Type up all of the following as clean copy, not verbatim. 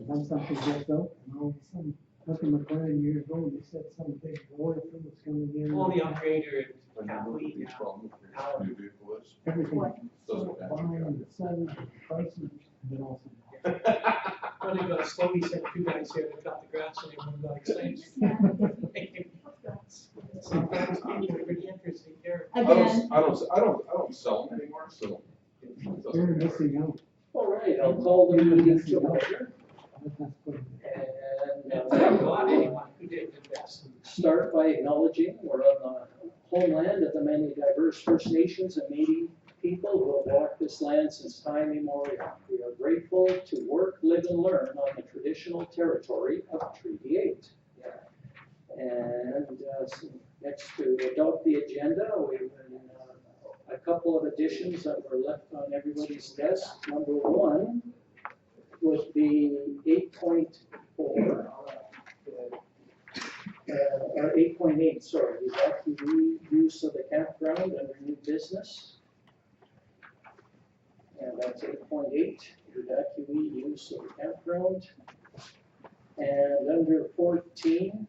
Once something gets up, and all of a sudden, look in the plan years ago, they said some big oil field was coming in. All the upgrader and Cowley, Each one, Power. new vehicle is. Everything, Doesn't buying match. and selling, prices, and then all of when they got slowly sent two guys here to cut the grass and everyone got excited. Sometimes people are pretty interesting here. I don't sell them anymore, so. it a sudden, doesn't you're matter. missing out. All right, I'll call the meeting to order That's what it is. and And thank God anyone who did the best. start by acknowledging we're on the homeland of the many diverse First Nations and Métis people who have walked this land since time immemorial. We are grateful to work, live, and learn on the traditional territory of Treaty 8. And so next to adopt the agenda, we've a couple of additions that were left on everybody's desk. Number one would be 8.4. Or 8.8, sorry, evacuee use of the campground under new business. And that's 8.8, evacuee use of the campground. And under 14,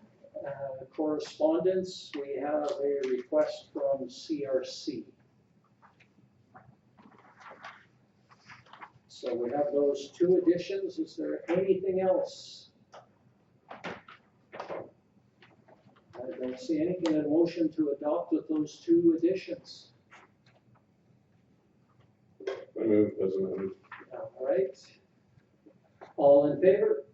correspondence, we have a request from CRC. So we have those two additions. Is there anything else? I don't see anything in motion to adopt with those two additions. I move as amended. All right. All in favor?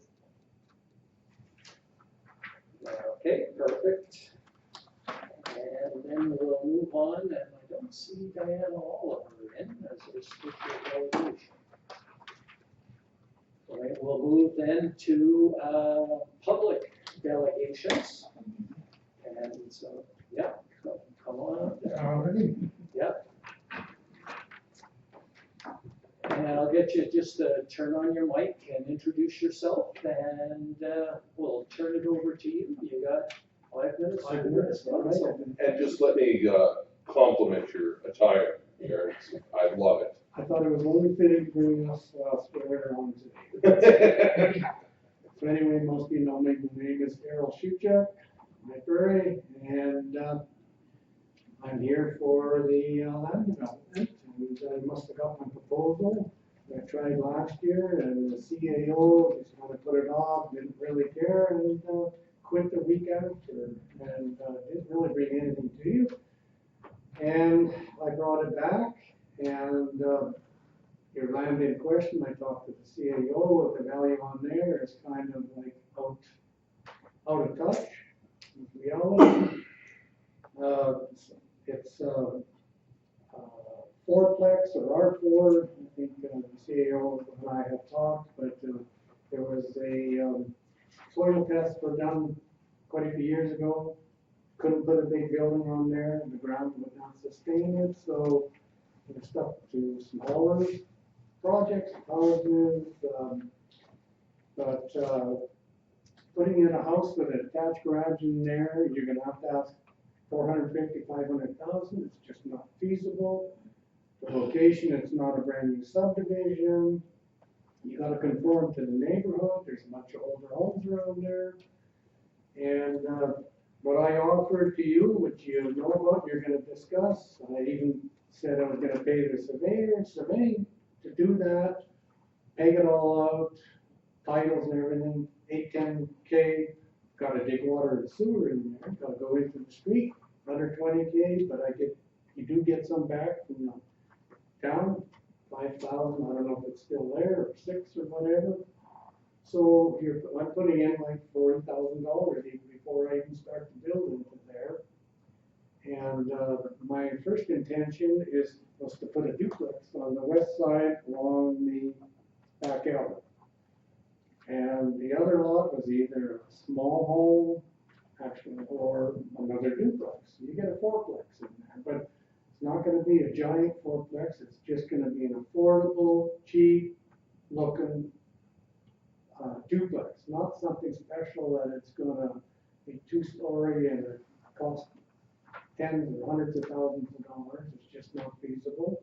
Okay, perfect. And then we'll move on, and I don't see Diana Oliver in as a speaker delegation. All right, we'll move then to public delegations. And so, yeah, come on up there. Already? Yep. And I'll get you just to turn on your mic and introduce yourself, and we'll turn it over to you. You got 5 minutes. 5 minutes. All right. And just let me compliment your attire, Eric. I love I thought it was only fitting to bring us square on today. it. So anyway, most of you know me, my name is Errol Shuchuk, library, and I'm here for the land development. And I must have got my proposal. I tried last year, and the CAO just kind of put it off, didn't really care, and quit the week after, and didn't really bring anything to you. And I brought it back, and your land in question, I talked to the CAO, the value on there is kind of like out of touch with reality. It's fourplex or R4, I think the CAO and I have talked, but there was a soil test were done quite a few years ago. Couldn't put a big building on there, and the ground would not sustain it, so we're stuck to smaller projects, houses, but putting in a house with an attached garage in there, you're gonna have to ask 450, 500,000, it's just not feasible. The location, it's not a brand new subdivision. You gotta conform to the neighborhood, there's much older homes around there. And what I offered to you, which you know about, you're gonna discuss, I even said I was gonna pay the surveying to do that, peg it all out, titles and everything, 8-10K, gotta dig water and sewer in there, gotta go into the street, under 20K, but you do get some back from the town, 5,000, I don't know if it's still there, or 6 or whatever. So I'm putting in like $40,000 even before I even start to build into there. And my first intention was to put a duplex on the west side along the back alley. And the other lot was either a small home, actually, or another duplex. You get a fourplex in there, but it's not gonna be a giant fourplex, it's just gonna be an affordable, cheap looking duplex, not something special that it's gonna be 2-story and it cost tens or hundreds of thousands of dollars, it's just not feasible.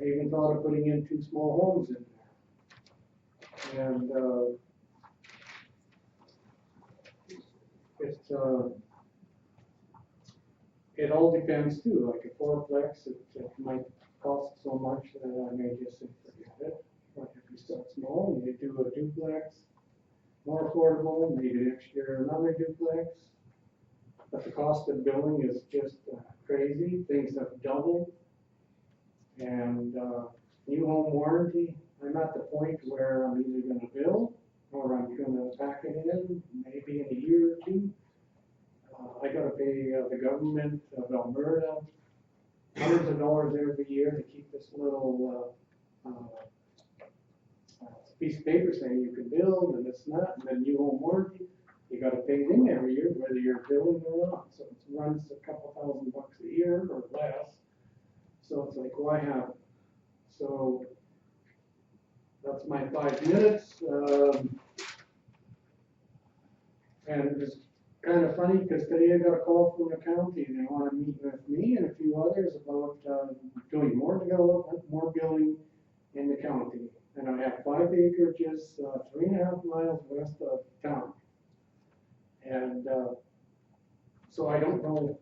I even thought of putting in 2 small homes in And, it all depends too, like a fourplex, it might cost so much that I may just say forget it. But if you start small and you do a duplex, more affordable, maybe next year another duplex. But the cost of building is just crazy, things have doubled. And, new home warranty, I'm at the point where I'm either gonna build or I'm gonna pack it in, maybe in a year or two. I gotta pay the government of Alberta hundreds of dollars every year to keep this little piece of paper saying you can build and this and that, and then new home warranty. You gotta pay them every year, whether you're building or not. So it runs a couple $1,000 a year or less. So it's like, why have it? So that's my 5 minutes. And it's kind of funny because today I got a call from the county and they want to meet with me and a few others about doing more development, more building in the county. And I have 5 acreages, 3.5 miles west of town. And so I don't know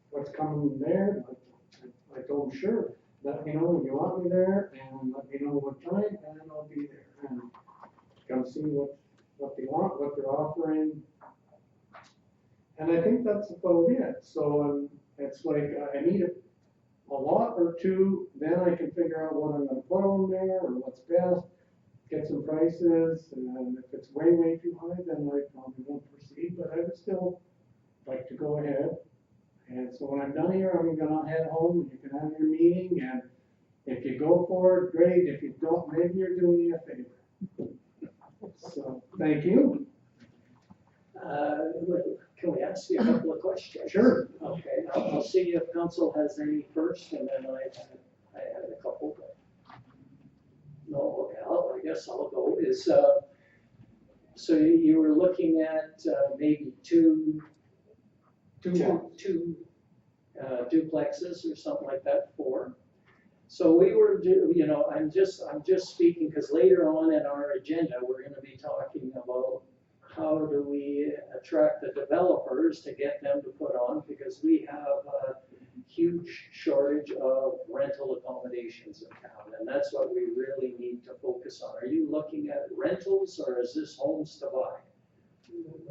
what's coming there. I told them, sure, let me know when you want me there and let me know what time and I'll be there. And come see what they want, what they're offering. And I think that's about it. So it's like I need a lot or two, then I can figure out what I'm gonna put on there or what's best, get some prices, and if it's way, way too high, then I probably won't proceed, but I would still like to go ahead. And so when I'm done here, I'm gonna head home, you can have your meeting, and if you go for it, great, if you don't, maybe you're doing me a favor. So, thank you. Can we ask you a couple of questions? Sure. Okay, I'll see if council has any first, and then I had a couple. No, okay, I guess I'll go. So you were looking at maybe two duplexes or something like that, 4. So we were, I'm just speaking because later on in our agenda, we're going to be talking about how do we attract the developers to get them to put on, because we have a huge shortage of rental accommodations in town, and that's what we really need to focus on. Are you looking at rentals or is this homes to buy?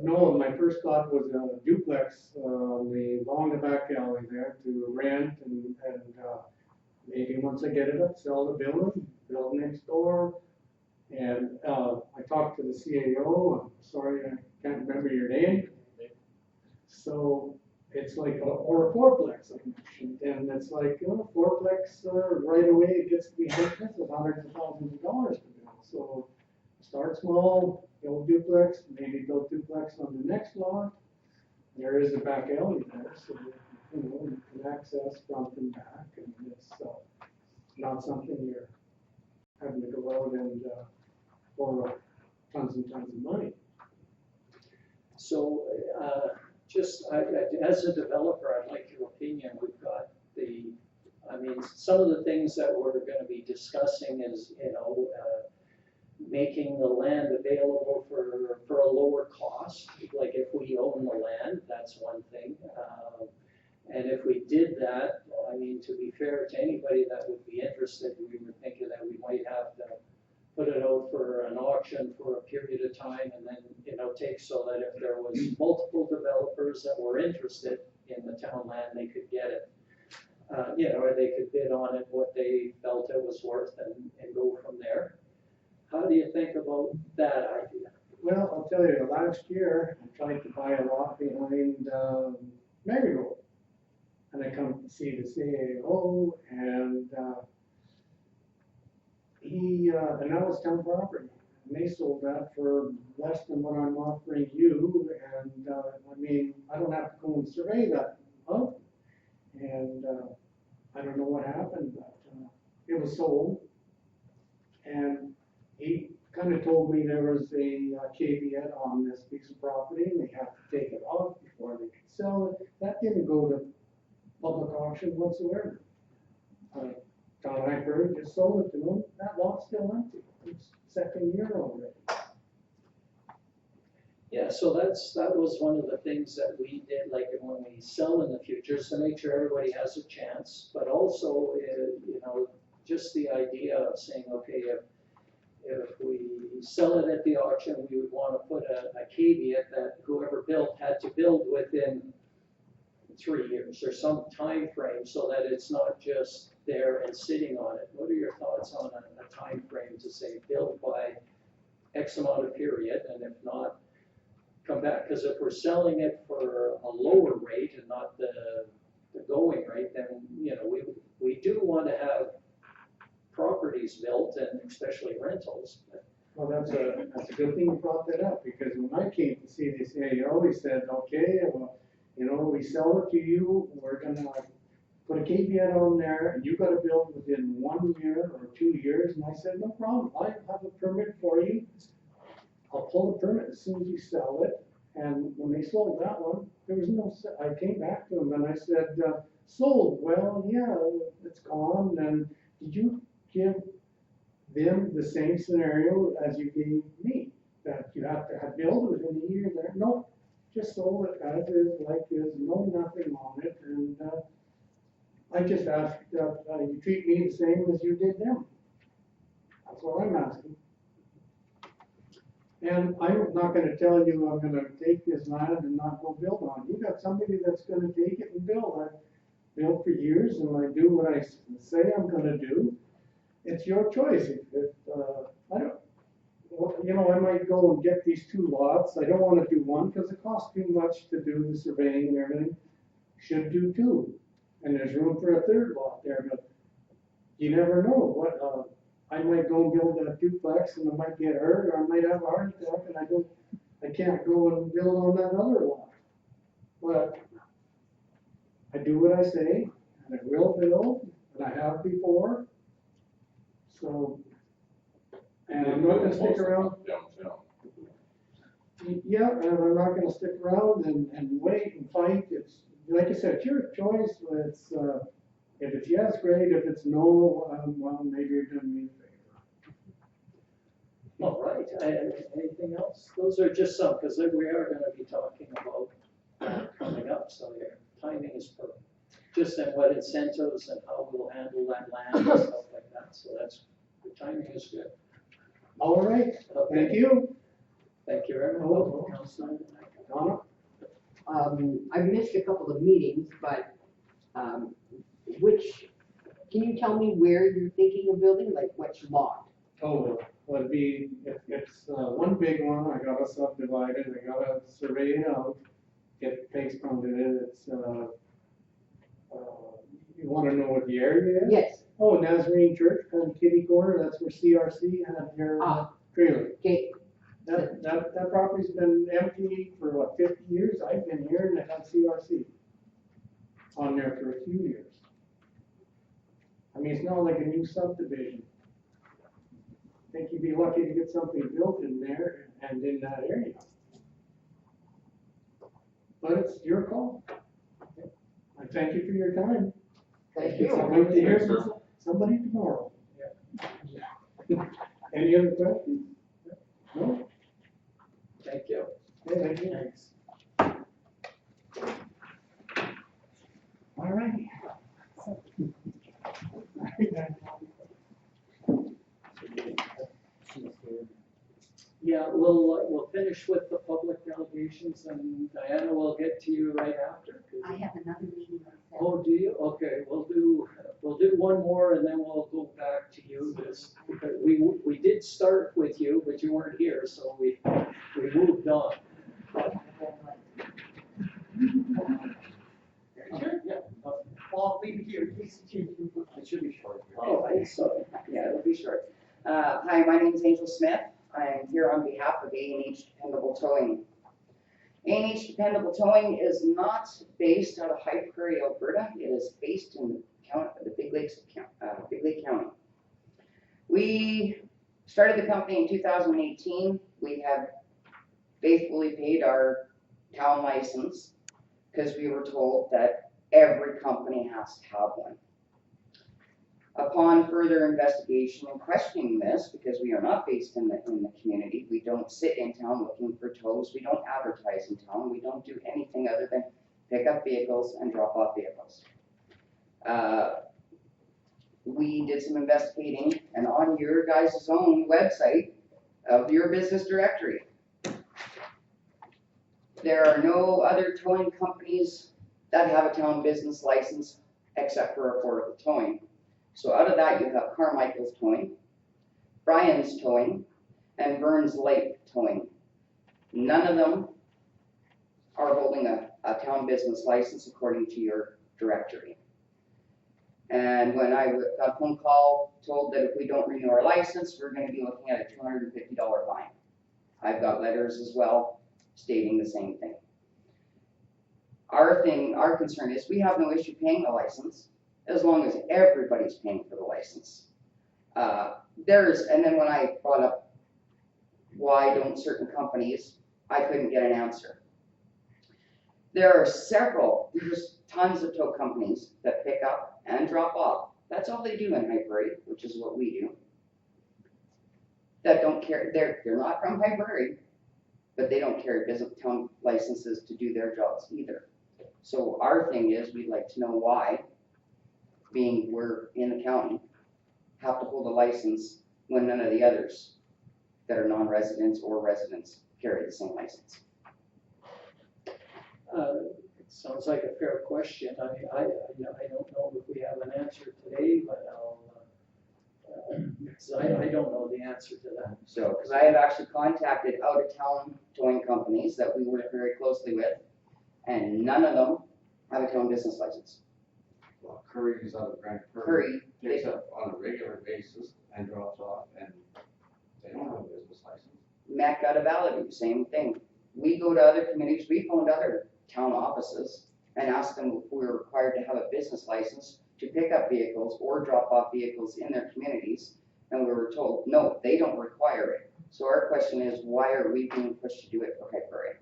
No, my first thought was a duplex, along the back alley there to rent and maybe once I get it up, sell the building, build next door. And I talked to the CAO, I'm sorry, I can't remember your name. So it's like, or a fourplex, I mentioned, and it's like, fourplex, right away, it gets to be expensive, hundreds of thousands of dollars to build. So start small, build duplex, maybe build duplex on the next lot. There is a back alley there, so you can access front and back, and it's not something you're having to go out and borrow tons and tons of money. So as a developer, I'd like your opinion. We've got some of the things that we're going to be discussing is, making the land available for a lower cost. Like if we own the land, that's one thing. And if we did that, to be fair to anybody that would be interested, we were thinking that we might have to put it out for an auction for a period of time and then, take so that if there was multiple developers that were interested in the town land, they could get it. Or they could bid on it, what they felt it was worth and go from there. How do you think about that idea? Well, I'll tell you, last year I tried to buy a lot behind Marigold. And I come to see the CAO and and that was town property. And they sold that for less than what I'm offering you. And I don't have to go and survey that out. And I don't know what happened, but it was sold. And he kind of told me there was a caveat on this piece of property, and they have to take it off before they could sell it. That didn't go to public auction whatsoever. Don Hackberry just sold it to them. That lot's still empty. It's second year already. Yeah, so that was one of the things that we did, like when we sell in the future, is to make sure everybody has a chance, but also, you know, just the idea of saying, okay, if we sell it at the auction, we would want to put a caveat that whoever built had to build within 3 years or some time frame, so that it's not just there and sitting on it. What are your thoughts on a time frame to say build by X amount of period, and if not, come back? Because if we're selling it for a lower rate and not the going rate, then, you know, we do want to have properties built, and especially rentals. Well, that's a good thing you brought that up, because when I came to see this, you always said, okay, well, you know, we sell it to you, we're gonna put a caveat on there, and you gotta build within 1 year or 2 years, and I said, no problem, I have a permit for you. I'll pull the permit as soon as you sell it, and when they sold that one, there was no, I came back to them and I said, sold, well, yeah, it's gone, and did you give them the same scenario as you gave me, that you have to have built within a year there? No, just sold it as is, like is, no nothing on it, and, I just asked that, you treat me the same as you did them. That's what I'm asking. And I'm not gonna tell you I'm gonna take this land and not go build on it. You got somebody that's gonna take it and build. I've built for years and I do what I say I'm gonna do. It's your choice. If I don't, well, you know, I might go and get these 2 lots. I don't wanna do one because it costs too much to do the surveying and everything. Should do 2. And there's room for a 3rd lot there, but you never know what, I might go and build that duplex and I might get hurt, or I might have a heart attack and I can't go and build on that other lot. But I do what I say, and I will build, and I have before. So, and I'm not gonna stick around. Downtown. Yeah, and I'm not gonna stick around and wait and fight. It's, like I said, it's your choice. It's, if it's yes, great. If it's no, well, maybe you're doing me a favor. All right, anything else? Those are just some, because we are gonna be talking about coming up, so your timing is perfect. Just in what incentives and how we'll handle that land and stuff like that, so that's, the timing is good. All right, thank you. Thank you very much. Oh, Councilman. Donna? I've missed a couple of meetings, but, can you tell me where you're thinking of building, like which lot? Oh, well, it'd be, it's one big one. I gotta subdivide it, I gotta survey it out, get face pounded in. It's, you wanna know what the area is? Yes, Oh, Nazarene Church, kind of kitty corner, that's where CRC had their trailer. okay, That property's been empty for what, 50 years? I've been here and it had CRC on there for a few years. I mean, it's not like a new subdivision. I think you'd be lucky to get something built in there and in that area. But it's your call. I thank you for your time. thank I'll you. wait to hear Thanks, from sir. somebody tomorrow. Any other questions? No? Thank you. Okay, thank you. Thanks. All righty. Yeah, we'll finish with the public delegations, and Diana will get to you right after. I have another meeting on Saturday. Oh, do you? Okay, we'll do one more and then we'll go back to you. Because we did start with you, but you weren't here, so we moved on. Sure. Yeah. Well, leave it here. It should be short. Oh, so, yeah, it'll be short. Hi, my name is Angel Smith. I'm here on behalf of A&H Dependable Towing. A&H Dependable Towing is not based out of High Prairie, Alberta. It is based in the Big Lake County. We started the company in 2018. We have faithfully paid our town license because we were told that every company has to have one. Upon further investigation and questioning this, because we are not based in the community, we don't sit in town looking for tows, we don't advertise in town, we don't do anything other than pick up vehicles and drop off vehicles. We did some investigating, and on your guys' own website of your business directory, there are no other towing companies that have a town business license except for affordable towing. So out of that, you have Carmichael's Towing, Brian's Towing, and Burns Lake Towing. None of them are holding a town business license according to your directory. And when I got a phone call, told that if we don't renew our license, we're gonna be looking at a $250 fine. I've got letters as well stating the same thing. Our concern is we have no issue paying the license as long as everybody's paying for the license. And then when I brought up why don't certain companies, I couldn't get an answer. There's tons of tow companies that pick up and drop off. That's all they do in High Prairie, which is what we do. That don't care, they're not from High Prairie, but they don't carry business town licenses to do their jobs either. So our thing is, we'd like to know why, being we're in the county, have to hold a license when none of the others that are non-residents or residents carry the same license. It sounds like a fair question. I mean, I don't know if we have an answer today, but I don't know the answer to that. So, because I have actually contacted out-of-town towing companies that we work very closely with, and none of them have a town business license. Well, Curry is out of Grand Prairie. Curry, Picks up on a regular basis and drops off, and they don't have a business license. Mac out of Valley, same thing. We go to other communities, we phoned other town offices and asked them if we were required to have a business license to pick up vehicles or drop off vehicles in their communities, and we were told, no, they don't require it. So our question is, why are we being pushed to do it for High Prairie?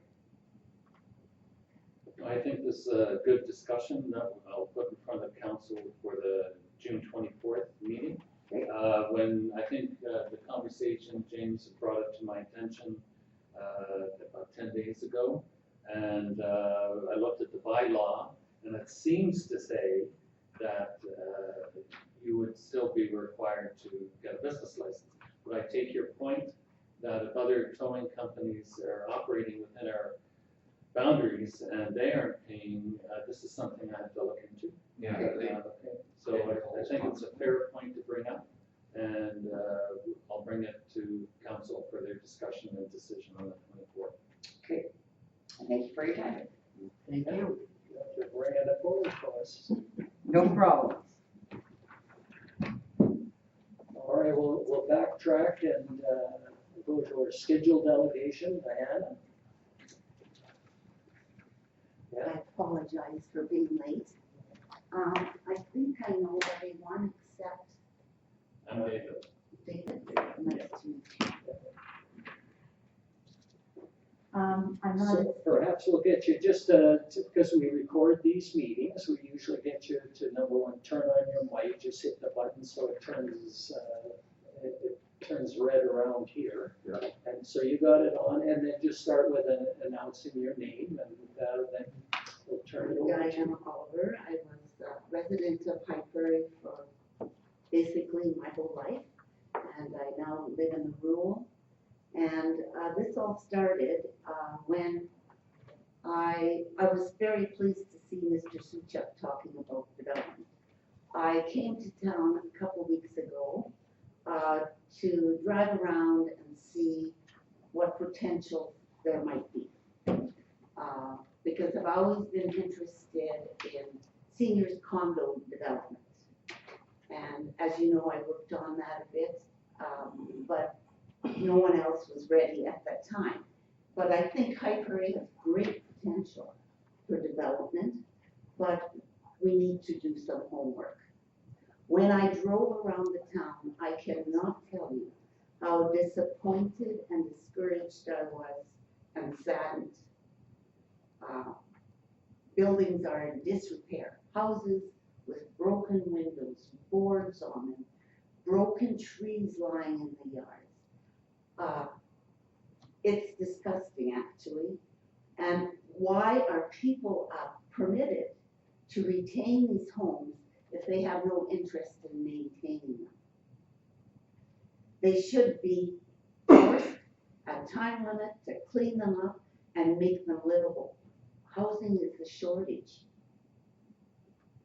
I think this is a good discussion that I'll put in front of council for the June 24th meeting. Okay. When I think the conversation, James brought it to my attention about 10 days ago, and I looked at the bylaw, and it seems to say that you would still be required to get a business license. But I take your point that if other towing companies are operating within our boundaries and they aren't paying, this is something I have to look into. Yeah, Okay. So I think it's a fair point to bring up, and I'll bring it to council for their discussion and decision on the 24th. Okay, thank you for your time. Thank you. You have to bring it forward for us. No problem. All right, we'll backtrack and go to our scheduled delegation. Diana? I apologize for being late. I think I know everyone except I'm David. David. Nice to meet you. I'm not, So perhaps we'll get you just, because we record these meetings, we usually get you to number one, turn on your mic, just hit the button so it turns red around here. Yeah. And so you got it on, and then just start with announcing your name, and then we'll turn it over to you. Diana Oliver. I was a resident of High Prairie for basically my whole life, and I now live in the rural. And this all started when I was very pleased to see Mr. Suchuk talking about development. I came to town a couple weeks ago to drive around and see what potential there might be. Because I've always been interested in seniors condo development. And as you know, I worked on that a bit, but no one else was ready at that time. But I think High Prairie has great potential for development, but we need to do some homework. When I drove around the town, I cannot tell you how disappointed and discouraged I was and saddened. Buildings are in disrepair. Houses with broken windows, boards on them, broken trees lying in the yards. It's disgusting, actually. And why are people permitted to retain these homes if they have no interest in maintaining them? They should be forced at time limit to clean them up and make them livable. Housing is a shortage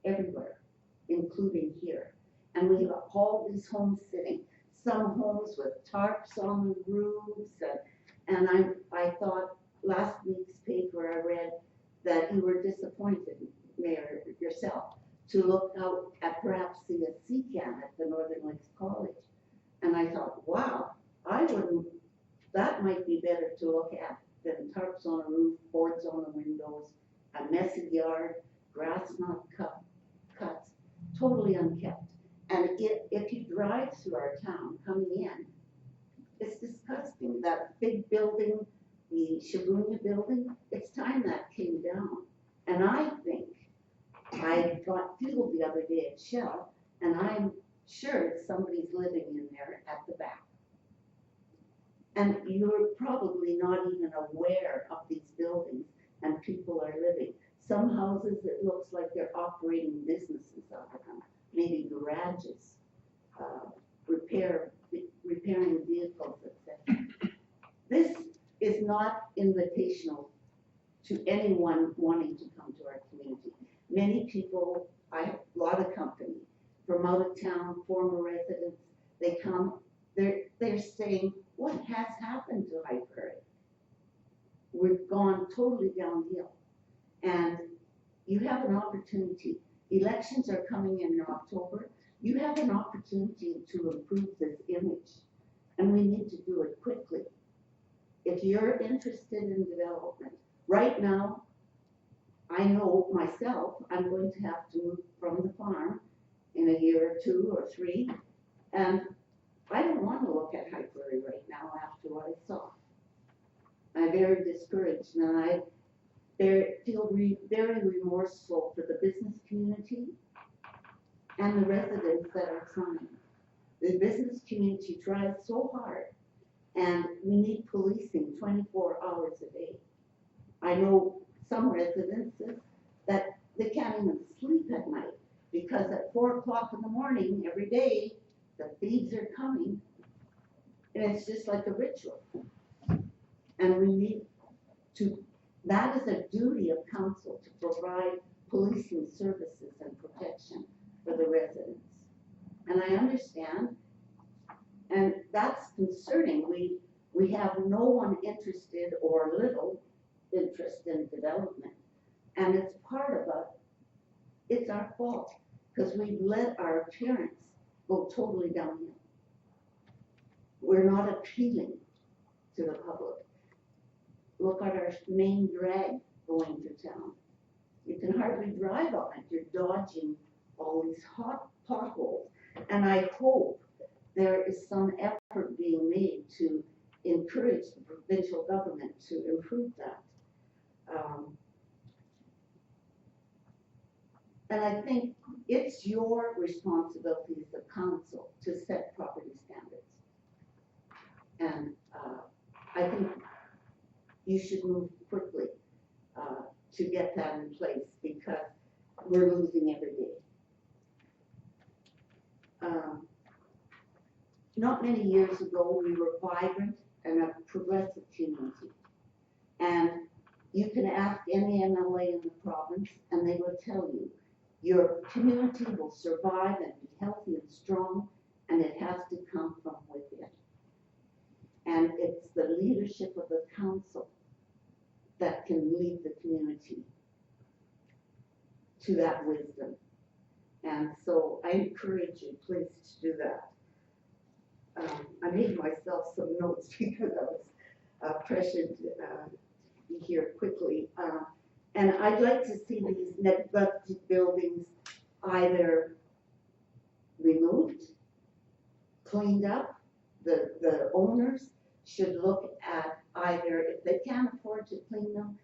everywhere, including here. And we have all these homes sitting, some homes with tarps on the roofs, and I thought last week's paper I read that you were disappointed, Mayor, yourself, to look out at perhaps see a CCAN at the Northern Lakes College. And I thought, wow, that might be better to look at than tarps on a roof, boards on the windows, a messy yard, grass not cut, totally unkept. And if you drive through our town coming in, it's disgusting. That big building, the Shibuya building, it's time that came down. And I think, I got fueled the other day at Shell, and I'm sure somebody's living in there at the back. And you're probably not even aware of these buildings and people are living. Some houses, it looks like they're operating businesses out of them, maybe garages, repairing vehicles, etc. This is not invitational to anyone wanting to come to our community. Many people, a lot of company from out of town, former residents, they come, they're saying, what has happened to High Prairie? We've gone totally downhill. And you have an opportunity. Elections are coming in October. You have an opportunity to improve this image. And we need to do it quickly. If you're interested in development, right now, I know myself, I'm going to have to move from the farm in a year or 2 or 3. And I don't want to look at High Prairie right now after what I saw. I'm very discouraged, and I feel very remorseful for the business community and the residents that are trying. The business community tries so hard, and we need policing 24 hours a day. I know some residences that they can't even sleep at night because at 4 o'clock in the morning every day, the thieves are coming, and it's just like a ritual. And we need to, that is a duty of council to provide policing services and protection for the residents. And I understand, and that's concerning. We have no one interested or little interest in development. And it's part of it's our fault because we've let our appearance go totally downhill. We're not appealing to the public. Look at our main drag going to town. You can hardly drive on it. You're dodging all these hot potholes. And I hope there is some effort being made to encourage the provincial government to improve that. And I think it's your responsibility as a council to set property standards. And I think you should move quickly to get that in place because we're losing every day. Not many years ago, we were vibrant and a progressive community. And you can ask any MLA in the province and they will tell you, your community will survive and be healthy and strong, and it has to come from within. And it's the leadership of the council that can lead the community to that wisdom. And so I encourage you, please, to do that. I made myself some notes because I was pressured to be here quickly. And I'd like to see these neglected buildings either removed, cleaned up. The owners should look at either, if they can't afford to clean them,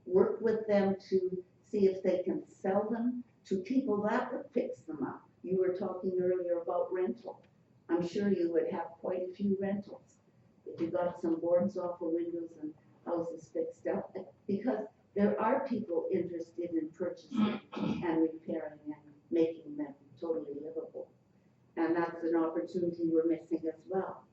work with them to see if they can sell them to people that would fix them up. You were talking earlier about rental. I'm sure you would have quite a few rentals if you got some boards off the windows and houses fixed up, because there are people interested in purchasing and repairing and making them totally livable. And that's an opportunity we're missing as well.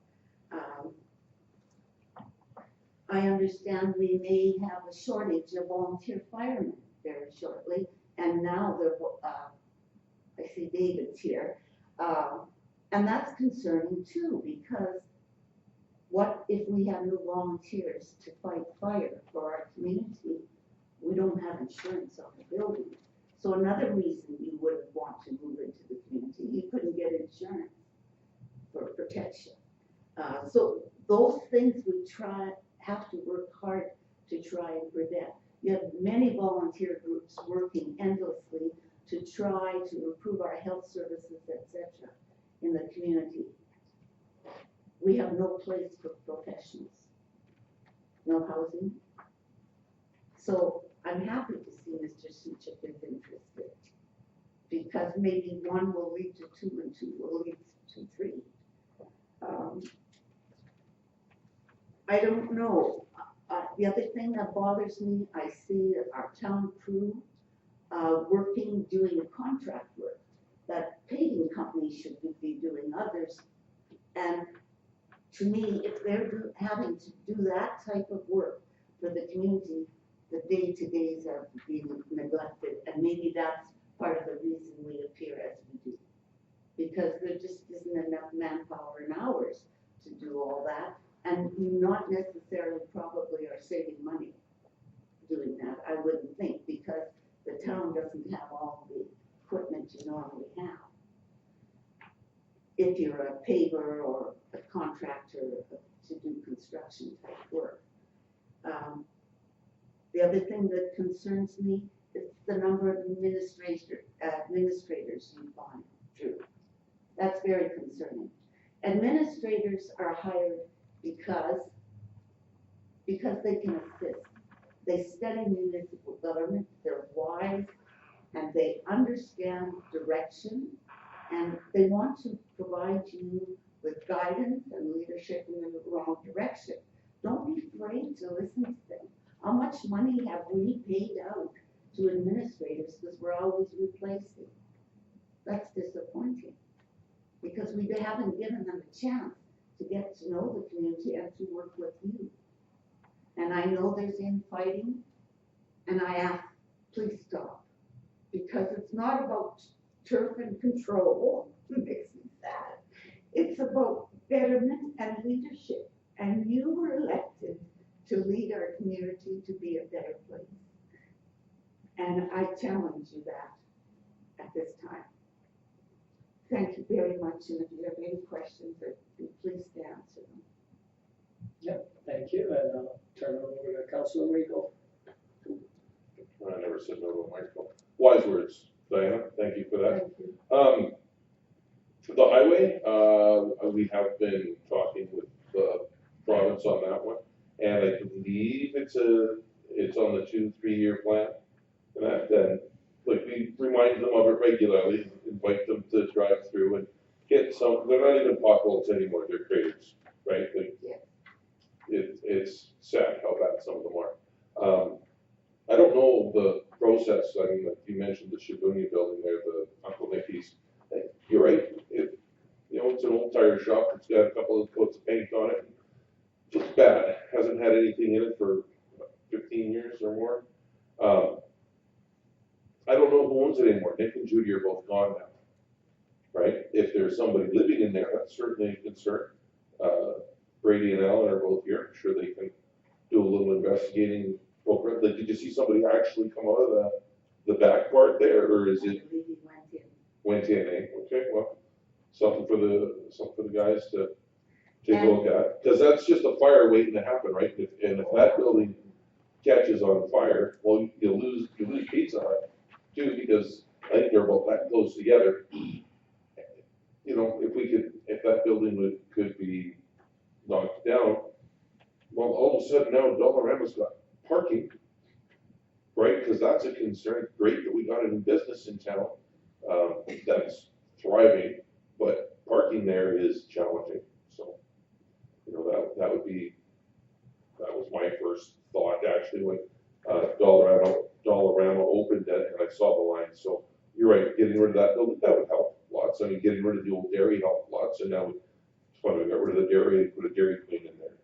I understand we may have a shortage of volunteer firemen very shortly, and now I see David's here. And that's concerning too, because what if we have no volunteers to fight fire for our community? We don't have insurance on the building. So another reason you wouldn't want to move into the community, you couldn't get insurance for protection. So those things we have to work hard to try and prevent. You have many volunteer groups working endlessly to try to improve our health services, etc. in the community. We have no place for professionals, no housing. So I'm happy to see Mr. Suchik is interested, because maybe one will lead to two and two will lead to three. I don't know. The other thing that bothers me, I see our town crew working, doing contract work that paving companies should be doing, others. And to me, if they're having to do that type of work for the community, the day-to-days are being neglected, and maybe that's part of the reason we appear as we do. Because there just isn't enough manpower and hours to do all that, and not necessarily probably are saving money doing that, I wouldn't think, because the town doesn't have all the equipment you normally have. If you're a paver or a contractor to do construction type work. The other thing that concerns me is the number of administrators you find, Drew. That's very concerning. Administrators are hired because they can assist. They study municipal government, they're wise, and they understand direction, and they want to provide you with guidance and leadership in the wrong direction. Don't be afraid to listen to them. How much money have we paid out to administrators because we're always replacing? That's disappointing, because we haven't given them a chance to get to know the community and to work with you. And I know there's infighting, and I ask, please stop, because it's not about turf and control. It makes me sad. It's about betterment and leadership, and you were elected to lead our community to be a better place. And I challenge you that at this time. Thank you very much, and if you have any questions, I'd be pleased to answer them. Yep, thank you, and I'll turn it over to Councilor Rico. I never said no to a microphone. Wise words, Diana, thank you for that. Thank you. The highway, we have been talking with the province on that one, and I believe it's on the 2-3 year plan. And like we remind them of it regularly, invite them to drive through and get some. They're not even potholes anymore; they're craters, right? Like, Yeah. It's sad how bad some of them are. I don't know the process. I mean, like you mentioned the Shibuya building there, the Uncle Mickey's. You're right. It's an old tire shop. It's got a couple of coats of paint on it. Just bad. Hasn't had anything in it for 15 years or more. I don't know who owns it anymore. Nick and Judy are both gone now, right? If there's somebody living in there, that's certainly a concern. Brady and Alan are both here. I'm sure they can do a little investigating. Like, did you see somebody actually come out of the back part there, or is I it believe he went in. went in? Eh? Okay, well, something for the guys to take a look at, because that's just a fire waiting to happen, right? And if that building catches on fire, well, you lose Pizza Hut too, because I think they're about that close together. If that building could be knocked down, well, all of a sudden now Dollarama's got parking right? Because that's a concern. Great that we got a new business in town, that's thriving, but parking there is challenging. So, you know, that was my first thought actually when, Dollarama opened it and I saw the line. So you're right, getting rid of that building, that would help lots. I mean, getting rid of the old dairy helped lots, and now it's funny, we got rid of the dairy and put a Dairy Queen in there.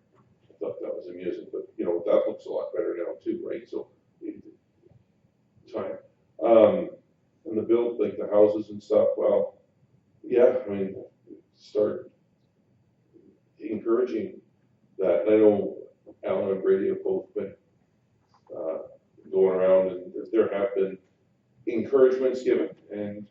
I thought that was amusing, but you know, that looks a lot better now too, right? So, time. And the build, like the houses and stuff, well, yeah, I mean, start encouraging that. And I know Alan and Brady have both been, going around, and there have been encouragements given, and,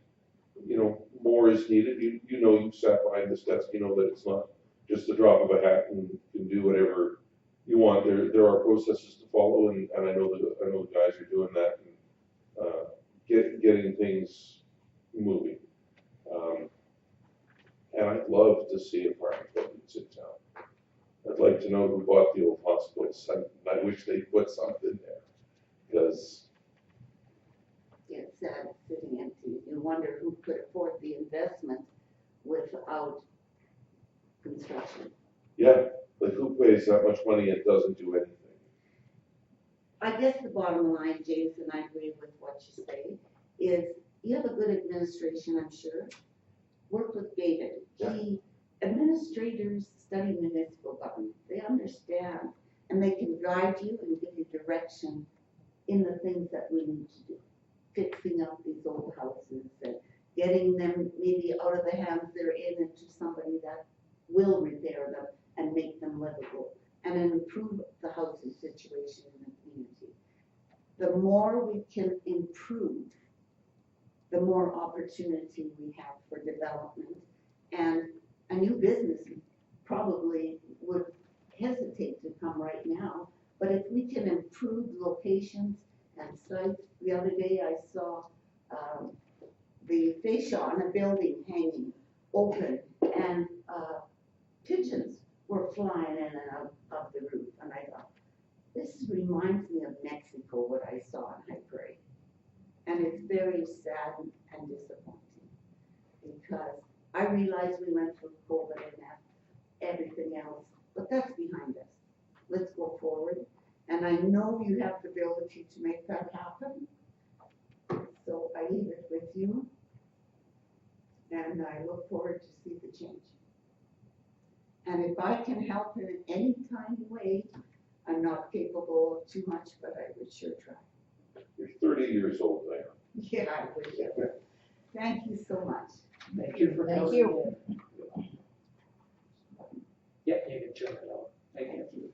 you know, more is needed. You know, you've sat behind this desk, you know that it's not just a drop of a hat and you can do whatever you want. There are processes to follow, and I know the guys are doing that, and getting things moving. And I'd love to see apartment buildings in town. I'd like to know who bought the old hospitals. I wish they put something there, because It's sad sitting empty. You wonder who could afford the investment without construction. yeah, like who pays that much money and doesn't do anything? I guess the bottom line, James, and I agree with what you say, is you have a good administration, I'm sure. Work with David. Administrators study municipal government. They understand, and they can guide you and give you direction in the things that we need to do. Fixing up these old houses and getting them maybe out of the hands they're in into somebody that will repair them and make them livable and improve the housing situation in the community. The more we can improve, the more opportunity we have for development, and a new business probably would hesitate to come right now, but if we can improve locations and sites. The other day I saw the fascia on a building hanging open, and pigeons were flying in and out of the roof, and I thought, this reminds me of Mexico, what I saw in High Prairie. And it's very sad and disappointing, because I realize we went through COVID and everything else, but that's behind us. Let's go forward. And I know you have the ability to make that happen. So I leave it with you. And I look forward to see the change. And if I can help in any tiny way, I'm not capable of too much, but I would sure try. You're 30 years old now. Yeah, I would. Thank you so much. Thank you for Thank coming you. in. Yep, you can turn it off. Thank you.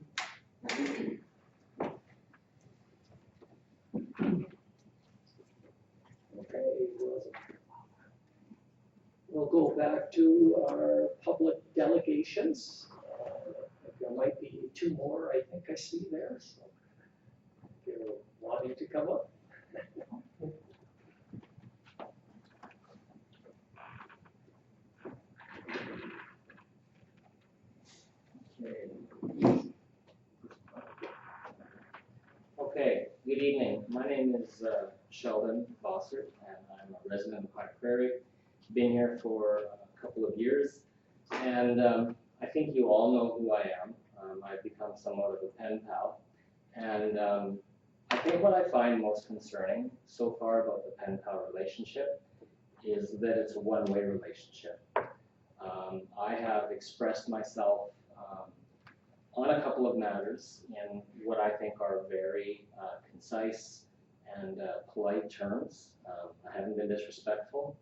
Okay, we'll go back to our public delegations. There might be two more, I think I see there, so if you're wanting to come up. Okay, good evening. My name is Sheldon Bossert, and I'm a resident of High Prairie. Been here for a couple of years, and I think you all know who I am. I've become somewhat of a pen pal, and I think what I find most concerning so far about the pen pal relationship is that it's a one-way relationship. I have expressed myself on a couple of matters in what I think are very concise and polite terms. I haven't been disrespectful.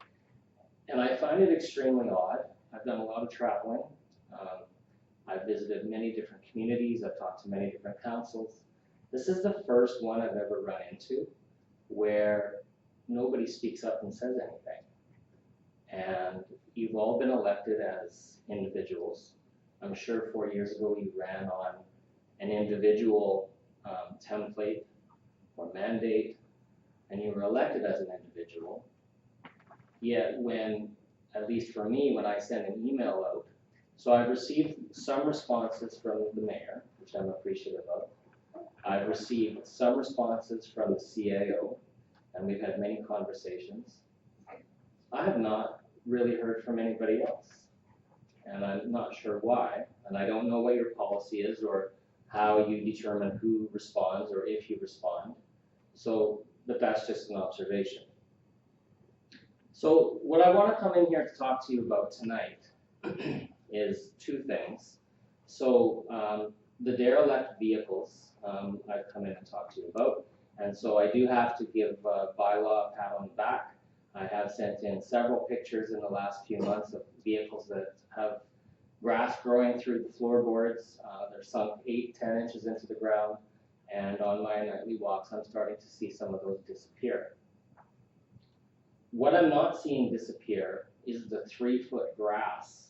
And I find it extremely odd. I've done a lot of traveling. I've visited many different communities. I've talked to many different councils. This is the first one I've ever run into where nobody speaks up and says anything. And you've all been elected as individuals. I'm sure 4 years ago you ran on an individual template or mandate, and you were elected as an individual. Yet when, at least for me, when I send an email out, so I've received some responses from the mayor, which I'm appreciative of. I've received some responses from the CAO, and we've had many conversations. I have not really heard from anybody else, and I'm not sure why, and I don't know what your policy is or how you determine who responds or if you respond. So, but that's just an observation. So what I want to come in here to talk to you about tonight is two things. So the derelict vehicles I've come in and talked to you about, and so I do have to give bylaw a pat on the back. I have sent in several pictures in the last few months of vehicles that have grass growing through the floorboards. They're sunk 8-10 inches into the ground, and on my nightly walks I'm starting to see some of those disappear. What I'm not seeing disappear is the 3-foot grass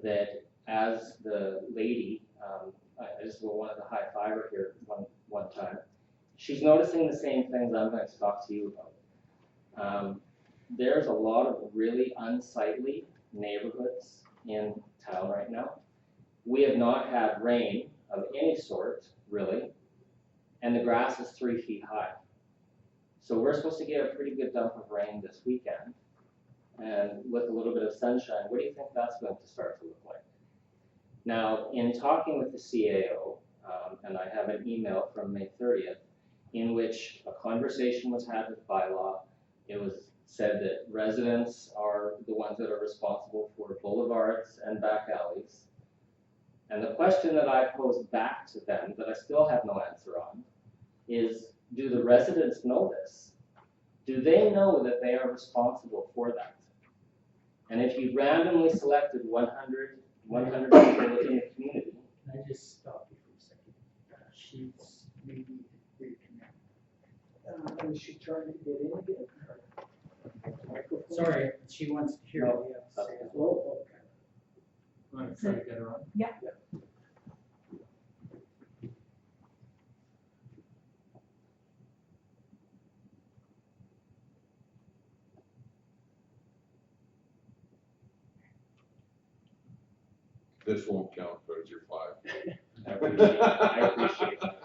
that, as the lady, I just want to high five her here one time, she's noticing the same things I'm going to talk to you about. There's a lot of really unsightly neighborhoods in town right now. We have not had rain of any sort, really, and the grass is 3 feet high. So we're supposed to get a pretty good dump of rain this weekend, and with a little bit of sunshine, what do you think that's going to start to look like? Now, in talking with the CAO, and I have an email from May 30th, in which a conversation was had with bylaw. It was said that residents are the ones that are responsible for boulevards and back alleys. And the question that I posed back to them that I still have no answer on is, do the residents know this? Do they know that they are responsible for that? And if you randomly selected 100 people in the community. Can I just stop you for a second? She's maybe reconnect. Is she trying to get in again? Microphone? Sorry, she wants to hear what you have to say. Oh, okay. Want to try to get her on? Yeah. This won't count towards your 5. I appreciate that.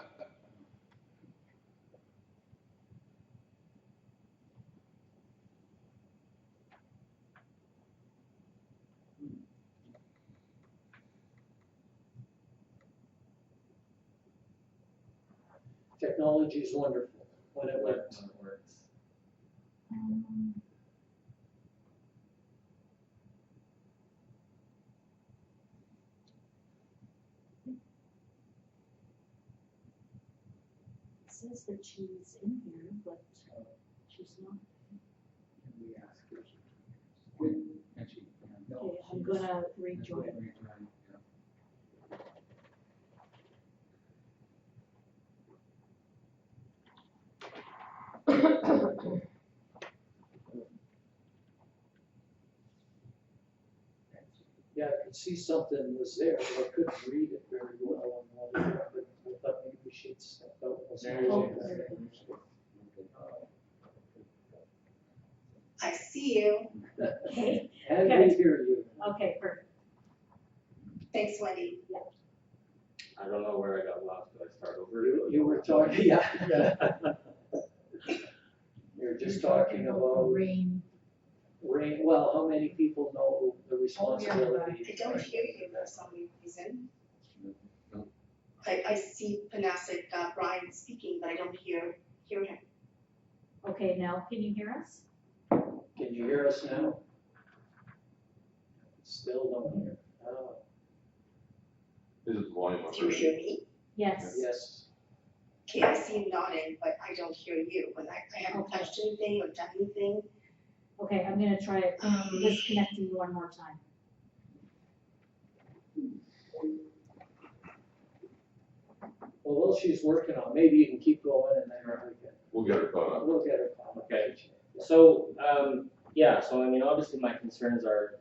Technology is wonderful when it When works. it works. It says that she's in here, but she's not. Can we ask her? And she, no. Okay, I'm gonna rejoin. Yeah, I could see something was there, but I couldn't read it very well on one of them, but I thought maybe she'd stepped out. Oh, there it is. I see you. Okay, And we hear you. okay, perfect. Thanks, Wendy. I don't know where I got lost, but I start over. You were talking, yeah. You're just talking about Rain. rain, well, how many people know the I responsibility? don't hear you for some reason. I see Panasik, Brian speaking, but I don't hear him. Okay, now can you hear us? Can you hear us now? Still don't hear. Oh, Is it the volume up? Do you hear me? Yes. yes. Okay, I see you nodding, but I don't hear you. When I haven't touched anything or done anything. Okay, I'm gonna try disconnecting you one more time. Well, while she's working on, maybe you can keep going and then We'll get her caught up. we'll get her. Okay. So, yeah, so I mean, obviously my concerns are,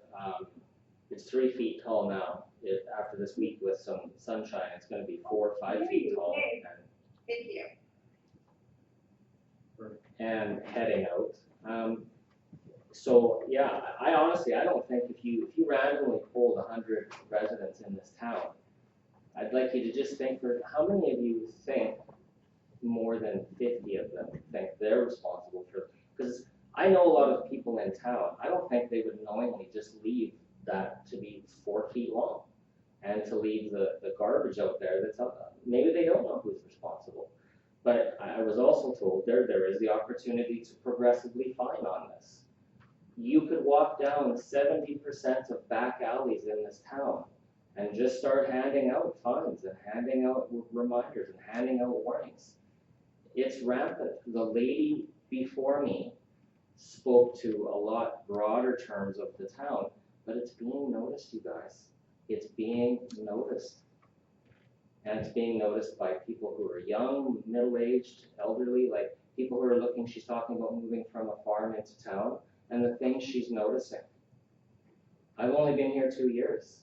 it's 3 feet tall now. If after this week with some sunshine, it's gonna be 4 or 5 feet tall Thank you. and heading out. So, yeah, I honestly, I don't think if you randomly polled 100 residents in this town, I'd like you to just think for, how many of you think more than 50 of them think they're responsible for, because I know a lot of people in town, I don't think they would knowingly just leave that to be 4 feet long and to leave the garbage out there that's out, maybe they don't know who's responsible. But I was also told there is the opportunity to progressively fine on this. You could walk down 70% of back alleys in this town and just start handing out fines and handing out reminders and handing out warnings. It's rampant. The lady before me spoke to a lot broader terms of the town, but it's being noticed, you guys. It's being noticed. And it's being noticed by people who are young, middle-aged, elderly, like people who are looking, she's talking about moving from a farm into town, and the things she's noticing. I've only been here 2 years,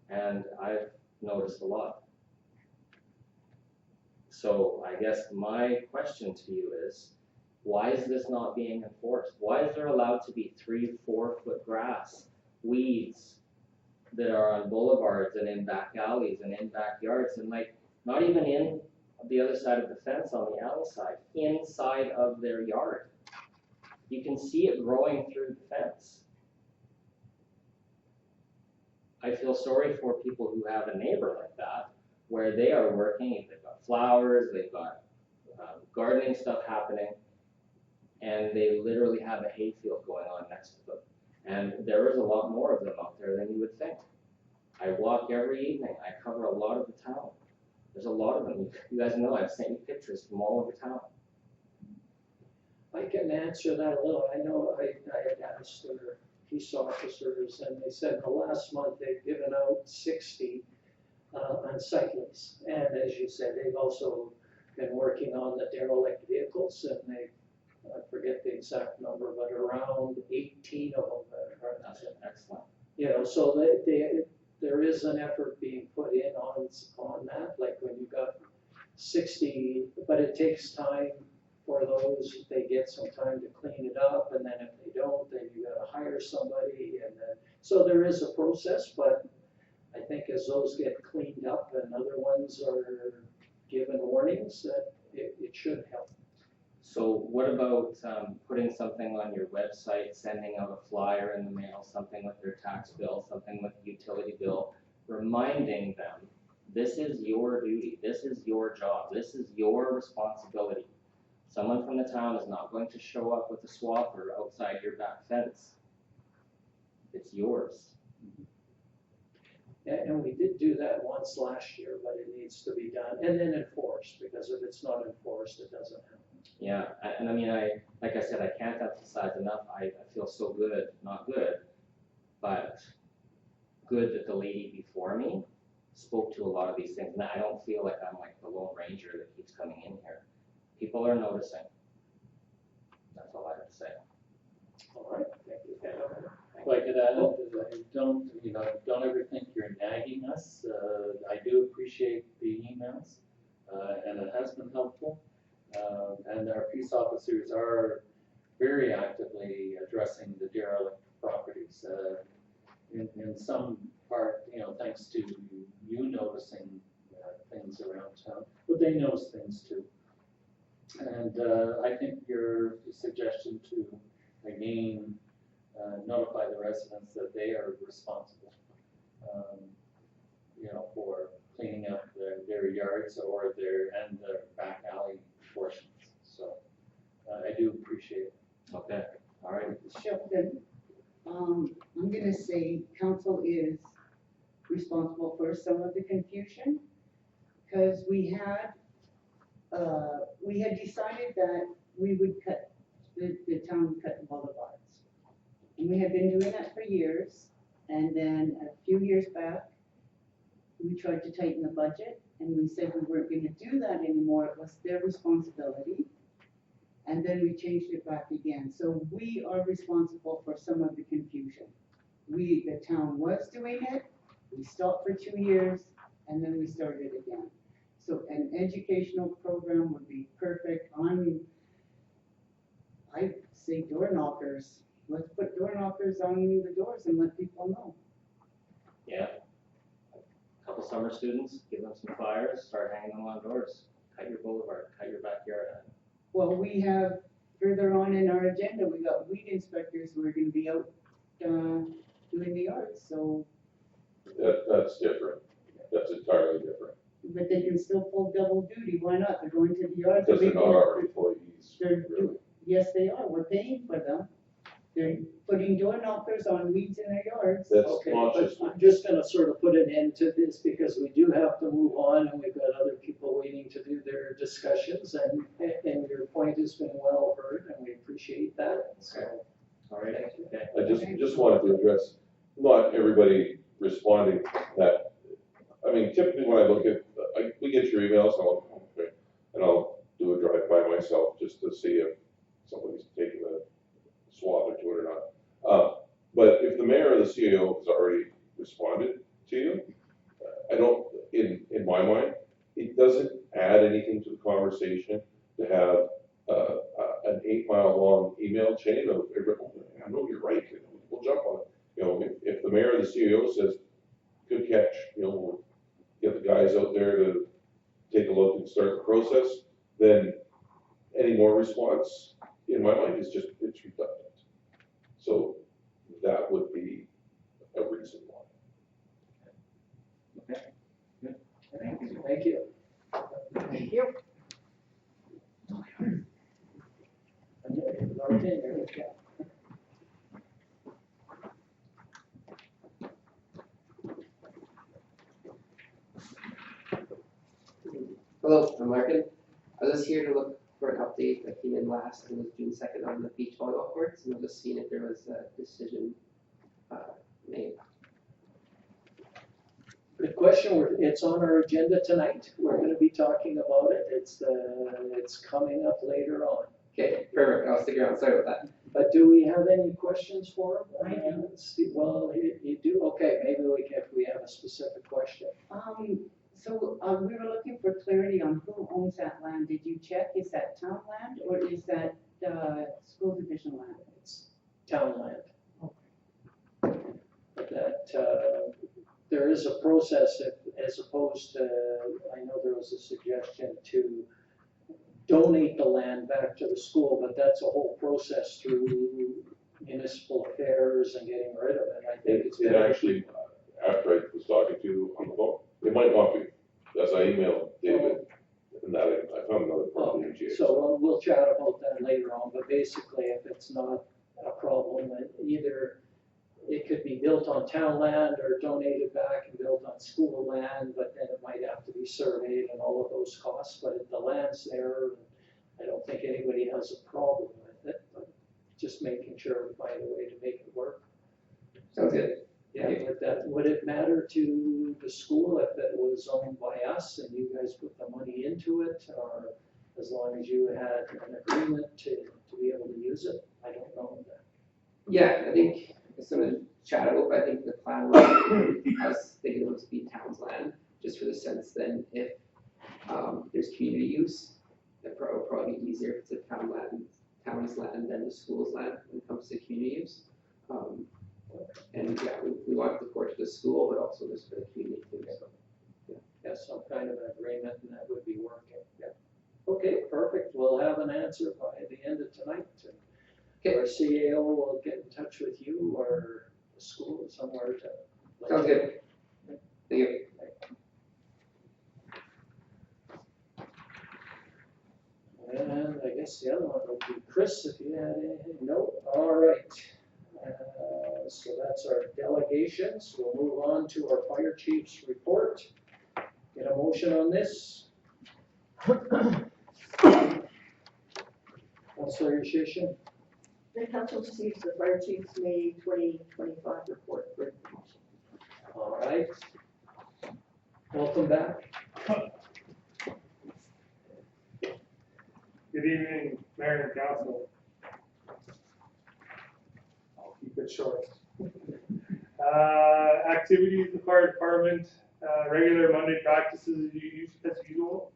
and I've noticed a lot. So I guess my question to you is, why is this not being enforced? Why is there allowed to be 3-4 foot grass, weeds that are on boulevards and in back alleys and in backyards, and like not even in the other side of the fence on the alley side, inside of their yard? You can see it growing through the fence. I feel sorry for people who have a neighbor like that, where they are working, they've got flowers, they've got gardening stuff happening, and they literally have a hayfield going on next to them. And there is a lot more of them out there than you would think. I walk every evening, I cover a lot of the town. There's a lot of them. You guys know I've sent you pictures from all over town. I can answer that a little. I know I had asked their peace officers, and they said the last month they've given out 60 unsightlies. And as you said, they've also been working on the derelict vehicles, and they, I forget the exact number, but around 18 of them are. That's excellent. You know, so there is an effort being put in on that, like when you got 60, but it takes time for those. They get some time to clean it up, and then if they don't, then you gotta hire somebody, and then, so there is a process, but I think as those get cleaned up and other ones are given warnings, that it should help. So what about putting something on your website, sending out a flyer in the mail, something with their tax bill, something with the utility bill, reminding them, this is your duty, this is your job, this is your responsibility. Someone from the town is not going to show up with a swapper outside your back fence. It's yours. And we did do that once last year, but it needs to be done, and then enforced, because if it's not enforced, it doesn't happen. Yeah, and I mean, like I said, I can't emphasize enough, I feel so good, not good, but good that the lady before me spoke to a lot of these things, and I don't feel like I'm like the Lone Ranger that keeps coming in here. People are noticing. That's all I have to say. All right, thank you. If I could add, don't ever think you're nagging us. I do appreciate the emails, and it has been helpful. And our peace officers are very actively addressing the derelict properties. In some part, thanks to you noticing things around town, but they notice things too. And I think your suggestion to, again, notify the residents that they are responsible, for cleaning up their yards or their back alley portions. So I do appreciate it. Okay, all right. Sheldon, I'm gonna say council is responsible for some of the confusion, because we had decided that we would cut, the town would cut the boulevards. And we had been doing that for years, and then a few years back, we tried to tighten the budget, and we said we weren't gonna do that anymore, it was their responsibility. And then we changed it back again, so we are responsible for some of the confusion. The town was doing it, we stopped for 2 years, and then we started again. So an educational program would be perfect. I'd say door knockers. Let's put door knockers on the doors and let people know. Yeah. A couple summer students, give them some flyers, start hanging them on doors. Cut your boulevard, cut your back we have further on in our agenda, we got weed inspectors who are gonna be out, doing the yards, so, That's different. That's entirely different. but they can still pull double duty, why not? They're going to the yard. Because they're not our employees, They're, really. yes, they are, we're paying for them. They're putting door knockers on weeds in their yards. That's Okay, not but just, I'm just gonna sort of put an end to this because we do have to move on and we've got other people waiting to do their discussions and your point has been well heard and we appreciate that, so. All right, Thank you. okay. I just wanted to address, not everybody responding that, I mean, typically when I look at, we get your emails, and I'll do a drive by myself just to see if somebody's taking a swath or two or not. But if the mayor or the CAO has already responded to you, I don't, in my mind, it doesn't add anything to the conversation to have an 8-mile long email chain of, I know you're right, we'll jump on it. You know, if the mayor or the CEO says, good catch, you know, we'll get the guys out there to take a look and start the process, then any more response, in my mind, is just, it's redundant. So that would be a reason why. Okay, good. Thank you. Thank you. Thank you. Okay, there we go. Hello, I'm Larkin. I was just here to look for an update that came in last, it was June 2nd on the beach volleyball courts, and I was just seeing if there was a decision made. Good question. It's on our agenda tonight. We're gonna be talking about it. It's coming up later on. Okay, perfect, I'll stick around, sorry about that. But do we have any questions for him? I do. Well, you do? Okay, maybe we can, if we have a specific question. So, we were looking for clarity on who owns that land. Did you check? Is that town land or is that, school division land? It's town land. But that, there is a process as opposed to, I know there was a suggestion to donate the land back to the school, but that's a whole process through municipal affairs and getting rid of it. I think it's It better. actually, after I was talking to you on the phone, it might not be, as I emailed David, and that I found another property in GA. So we'll chat about that later on, but basically if it's not a problem, then either it could be built on town land or donated back and built on school land, but then it might have to be surveyed and all of those costs, but if the land's there, I don't think anybody has a problem with it, but just making sure we find a way to make it work. Sounds good. Yeah, would it matter to the school if it was owned by us and you guys put the money into it, or as long as you had an agreement to be able to use it? I don't know that. Yeah, I think it's gonna chat about, but I think the plan was, I was thinking it would be town's land, just for the sense then if there's community use, it would probably be easier if it's a town's land than the school's land when it comes to community use. And yeah, we want the court to the school, but also just for the community too, so. Yeah, some kind of an agreement and that would be working, yeah. Okay, perfect, we'll have an answer by the end of tonight. Okay. Our CAO will get in touch with you or the school somewhere to. let Sounds you know. good. Thank you. And I guess the other one would be Chris, if you had anything. No, all right. So that's our delegations. We'll move on to our fire chief's report. Get a motion on this. Councilor Yashishin. The council receives the fire chief's May 2025 report for information. All right. Welcome back. Good evening, Mayor and Council. I'll keep it short. Activities of the fire department, regular Monday practices as usual.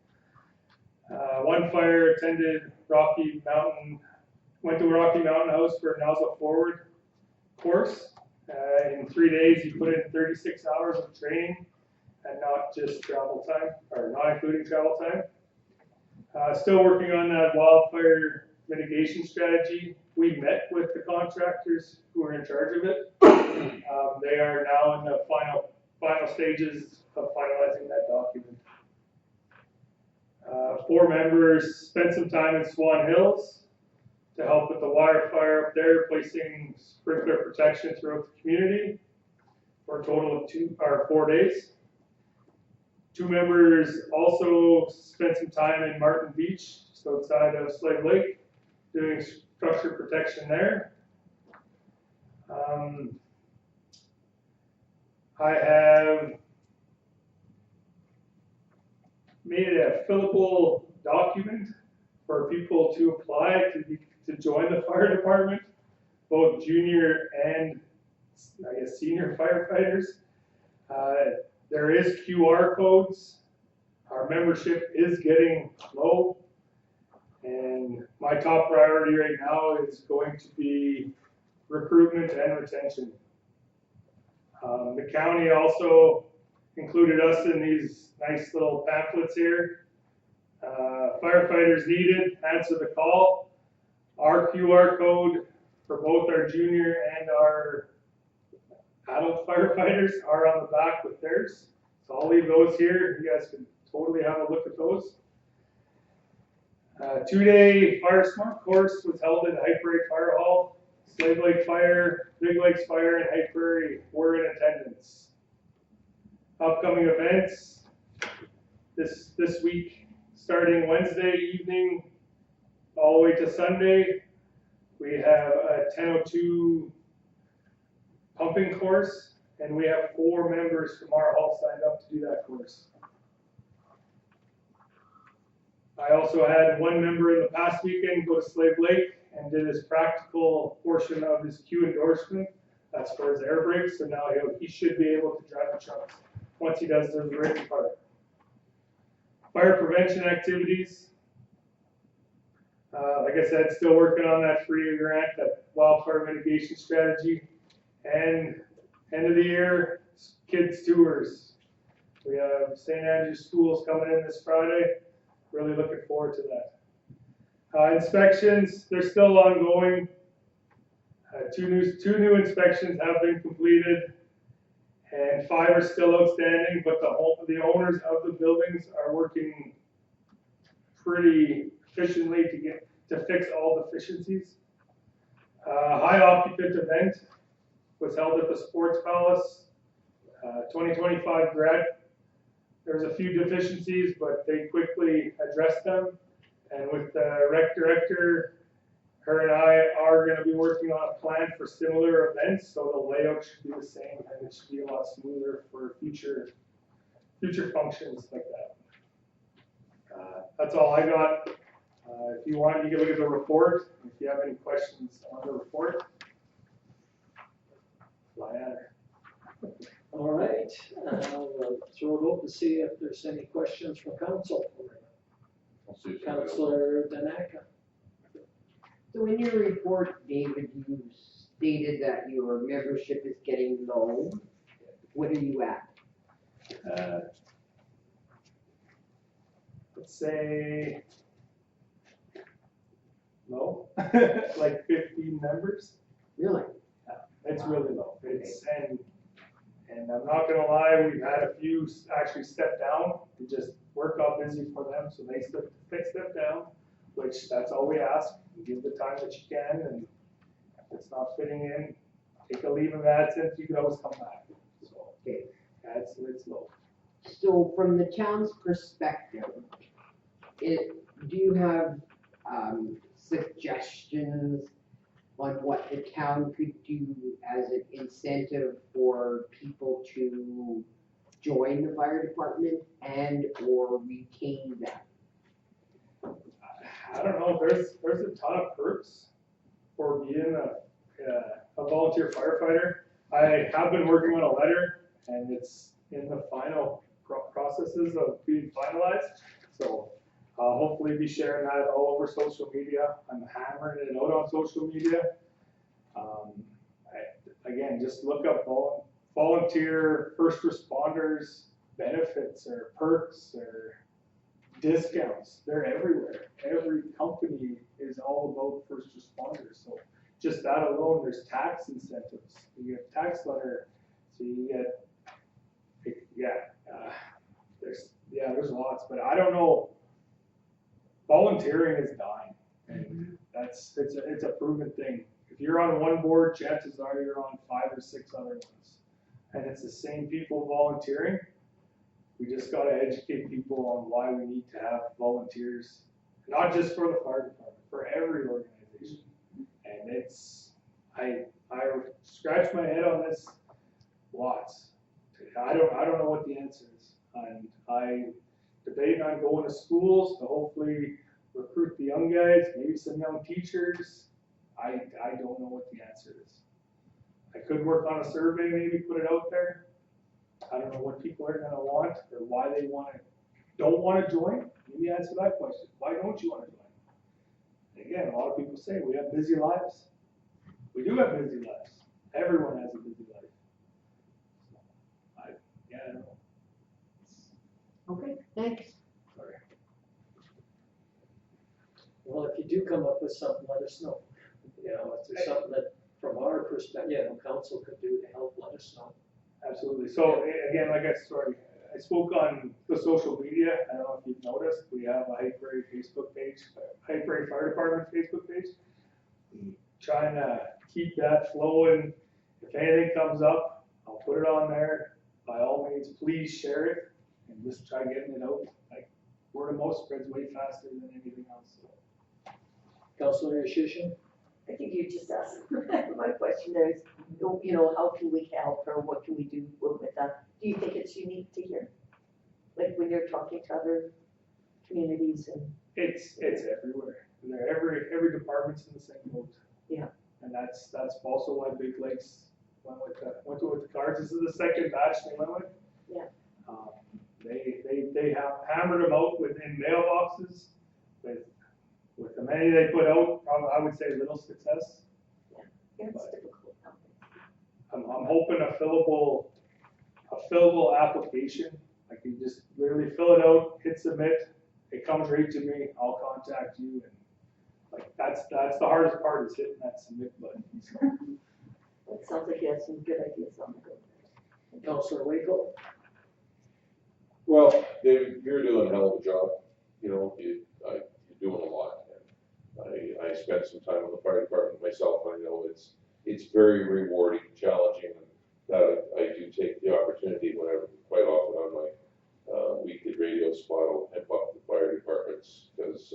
One fire attended went to Rocky Mountain House for a nozzle forward course. In 3 days, he put in 36 hours of training and not just travel time, or not including travel time. Still working on that wildfire mitigation strategy. We met with the contractors who are in charge of it. They are now in the final stages of finalizing that document. 4 members spent some time in Swan Hills to help with the wildfire up there, placing sprinkler protection throughout the community for a total of 4 days. 2 members also spent some time in Martin Beach, just outside of Slave Lake, doing structure protection there. I have made a fillable document for people to apply to join the fire department, both junior and I guess senior firefighters. There is QR codes. Our membership is getting low, and my top priority right now is going to be recruitment and retention. The county also included us in these nice little pamphlets here. Firefighters needed, answer the call. Our QR code for both our junior and our adult firefighters are on the back with theirs. So I'll leave those here. You guys can totally have a look at those. 2-day Fire Smart course was held in High Prairie Fire Hall. Slave Lake Fire, Big Lakes Fire, and High Prairie were in attendance. Upcoming events this week, starting Wednesday evening all the way to Sunday, we have a 10:02 pumping course, and we have 4 members from our hall signed up to do that course. I also had 1 member in the past weekend go to Slave Lake and did his practical portion of his Q endorsement. That's for his air brakes, so now he should be able to drive the trucks once he does the written part. Fire prevention activities. Like I said, still working on that free grant, that wildfire mitigation strategy. And end of the year, kids tours. We have St. Andrew's schools coming in this Friday. Really looking forward to that. Inspections, they're still ongoing. 2 new inspections have been completed, and 5 are still outstanding, but the owners of the buildings are working pretty efficiently to fix all deficiencies. High occupant event was held at the Sports Palace. 2025 grad. There's a few deficiencies, but they quickly addressed them. And with the rec director, her and I are going to be working on a plan for similar events, so the layout should be the same, and it should be a lot smoother for future functions like that. That's all I got. If you want, you can look at the report. If you have any questions on the report, fly at her. All right, we'll throw it open to see if there's any questions from council. Councilor Danaka. So in your report, David, you stated that your membership is getting low. What are you at? Let's say low, like 15 members. Really? Yeah, it's really low. It's and I'm not gonna lie, we've had a few actually step down. We just work got busy for them, so they step down, which that's all we ask. Give the time that you can, and if it's not fitting in, take a leave of absence. You can always come back. So Okay. it's low. So from the town's perspective, do you have suggestions on what the town could do as an incentive for people to join the fire department and or retain them? I don't know. There's a ton of perks for being a volunteer firefighter. I have been working on a letter, and it's in the final processes of being finalized. So I'll hopefully be sharing that all over social media. I'm hammering it out on social media. Again, just look up volunteer first responders benefits or perks or discounts, they're everywhere. Every company is all about first responders, so just that alone, there's tax incentives. You get tax letter, so you get, there's lots, but I don't know. Volunteering is dying, and it's a proven thing. If you're on one board, chances are you're on 5 or 6 other ones, and it's the same people volunteering. We just gotta educate people on why we need to have volunteers, not just for the fire department, for every organization. And I scratch my head on this lots. I don't know what the answer is, and I debate on going to schools to hopefully recruit the young guys, maybe some young teachers. I don't know what the answer is. I could work on a survey, maybe put it out there. I don't know what people are gonna want or why they don't wanna join. Maybe answer that question. Why don't you wanna join? Again, a lot of people say we have busy lives. We do have busy lives. Everyone has a busy life. I don't know. Okay, thanks. Sorry. Well, if you do come up with something, let us know. You know, if there's something that, from our perspective, council could do to help, let us know. Absolutely. So again, I spoke on the social media. I don't know if you've noticed, we have a High Prairie Facebook page, High Prairie Fire Department Facebook page. Trying to keep that flowing. If anything comes up, I'll put it on there. By all means, please share it and just try getting it out. Like, word of mouth spreads way faster than anything else. So. Councilor Shishin? I think you just asked, my question there is, you know, how can we help or what can we do with that? Do you think it's unique to here? Like when you're talking to other communities and. It's everywhere. Every department's in the same boat. Yeah. And that's also why Big Lakes went with the cards. This is the second batch they went with. Yeah. They have hammered them out within mailboxes with the many they put out. Probably, I would say little success. Yeah, it's difficult. I'm hoping a fillable application. Like you just literally fill it out, hit submit. It comes right to me. I'll contact you, and like that's the hardest part is hitting that submit button. So. It sounds like you have some good ideas on the go. Councilor Waco? Well, David, you're doing a hell of a job. You know, you're doing a lot. And I spent some time on the fire department myself. I know it's very rewarding, challenging, and that I do take the opportunity whenever, quite often on my weekly radio spot, I'll pimp up the fire departments because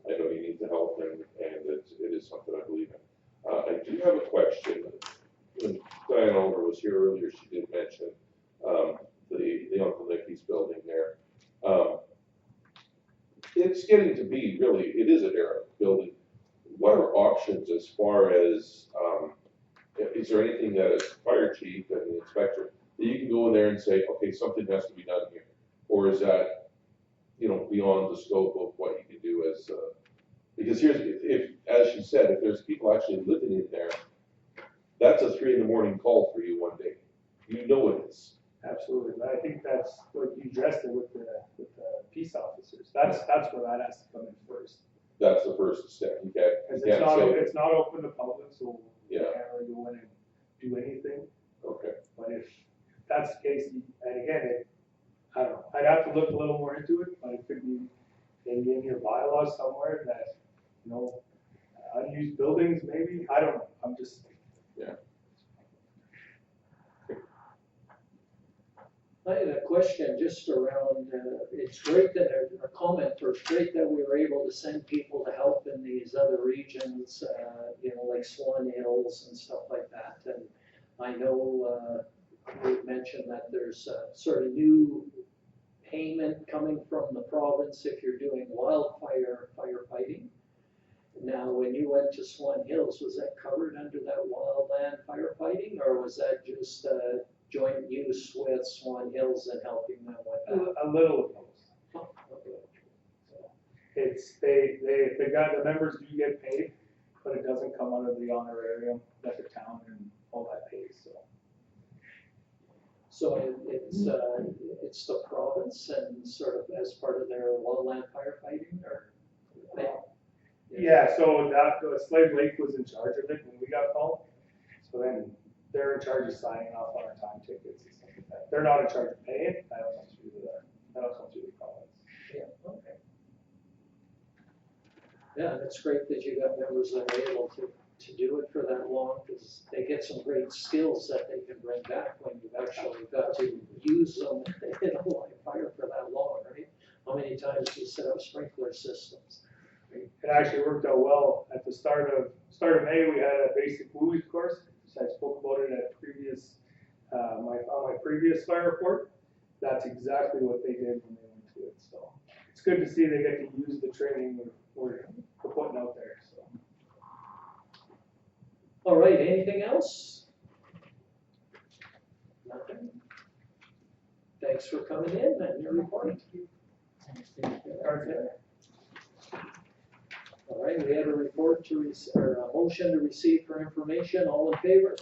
I know you need the help, and it is something I believe in. I do have a question. When Diana Olver was here earlier, she did mention the Uncle Nicky's building there. It's getting to be really, it is a derelict building. What are options as far as, is there anything that as fire chief and the inspector, that you can go in there and say, okay, something has to be done here? Or is that, you know, beyond the scope of what you can do as, because here's, if, as she said, if there's people actually living in there, that's a 3 a.m. call for you one day. You know it is. Absolutely, but I think that's what you addressed it with the peace officers. That's where that has to come in first. That's the first step. You can't, Because it's not open to public, so yeah. you can't really go in and do anything. Okay. But if that's the case, and again, I don't know, I'd have to look a little more into it, but it could be maybe in your bylaws somewhere that, you know, unused buildings maybe, I don't know, I'm just. Yeah. I had a question just around, it's great that, a comment first, great that we were able to send people to help in these other regions, you know, like Swan Hills and stuff like that. And I know we've mentioned that there's sort of new payment coming from the province if you're doing wildfire firefighting. Now, when you went to Swan Hills, was that covered under that wildland firefighting, or was that just joint use with Swan Hills and helping them with that? A little of both. So it's the members do get paid, but it doesn't come out of the honorarium that the town and all that pays. So it's the province and sort of as part of their wildland firefighting or? Yeah, so Slave Lake was in charge of it when we got called. So then they're in charge of signing off on our time tickets and stuff like that. They're not in charge of paying, that'll come through the province. Yeah, okay. Yeah, it's great that you got members that are able to do it for that long, because they get some great skills that they can bring back when you've actually got to use them in a live fire for that long, right? How many times do you set up sprinkler systems? It actually worked out well. At the start of May, we had a basic WUI course, which I spoke about it at on my previous fire report. That's exactly what they did when they went to it. So it's good to see they get to use the training we're putting out there. So. All right, anything else? Nothing? Thanks for coming in and your report. Okay. All right, we have a report or a motion to receive for information. All in favor?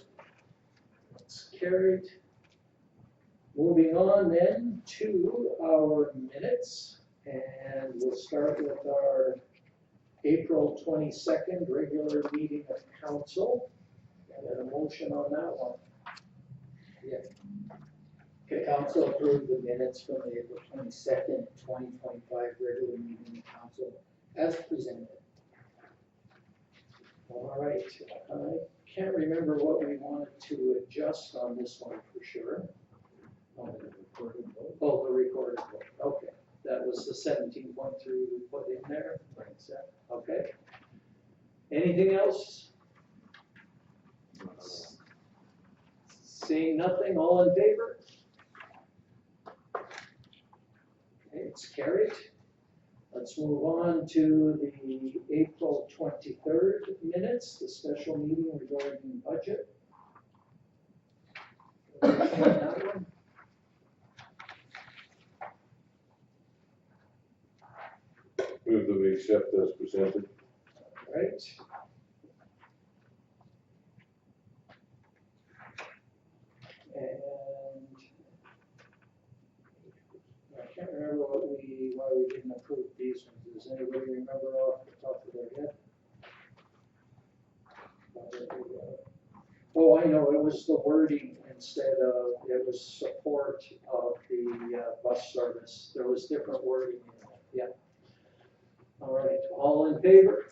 It's carried. Moving on then to our minutes, and we'll start with our April 22nd regular meeting of council. And a motion on that one. Yeah. Okay, council approved the minutes from the April 22nd, 2025 regular meeting of council as presented. All right, I can't remember what we wanted to adjust on this one for sure. Oh, the recorded vote, okay. That was the 17.3 we put in there, okay. Anything else? Seeing nothing, all in favor? Okay, it's carried. Let's move on to the April 23rd minutes, the special meeting regarding budget. That one. Move that we accept as presented. All right. And I can't remember why we didn't approve these ones. Does anybody remember off the top of their head? Oh, I know, it was the wording instead of, it was support of the bus service. There was different wording in it, yeah. All right, all in favor?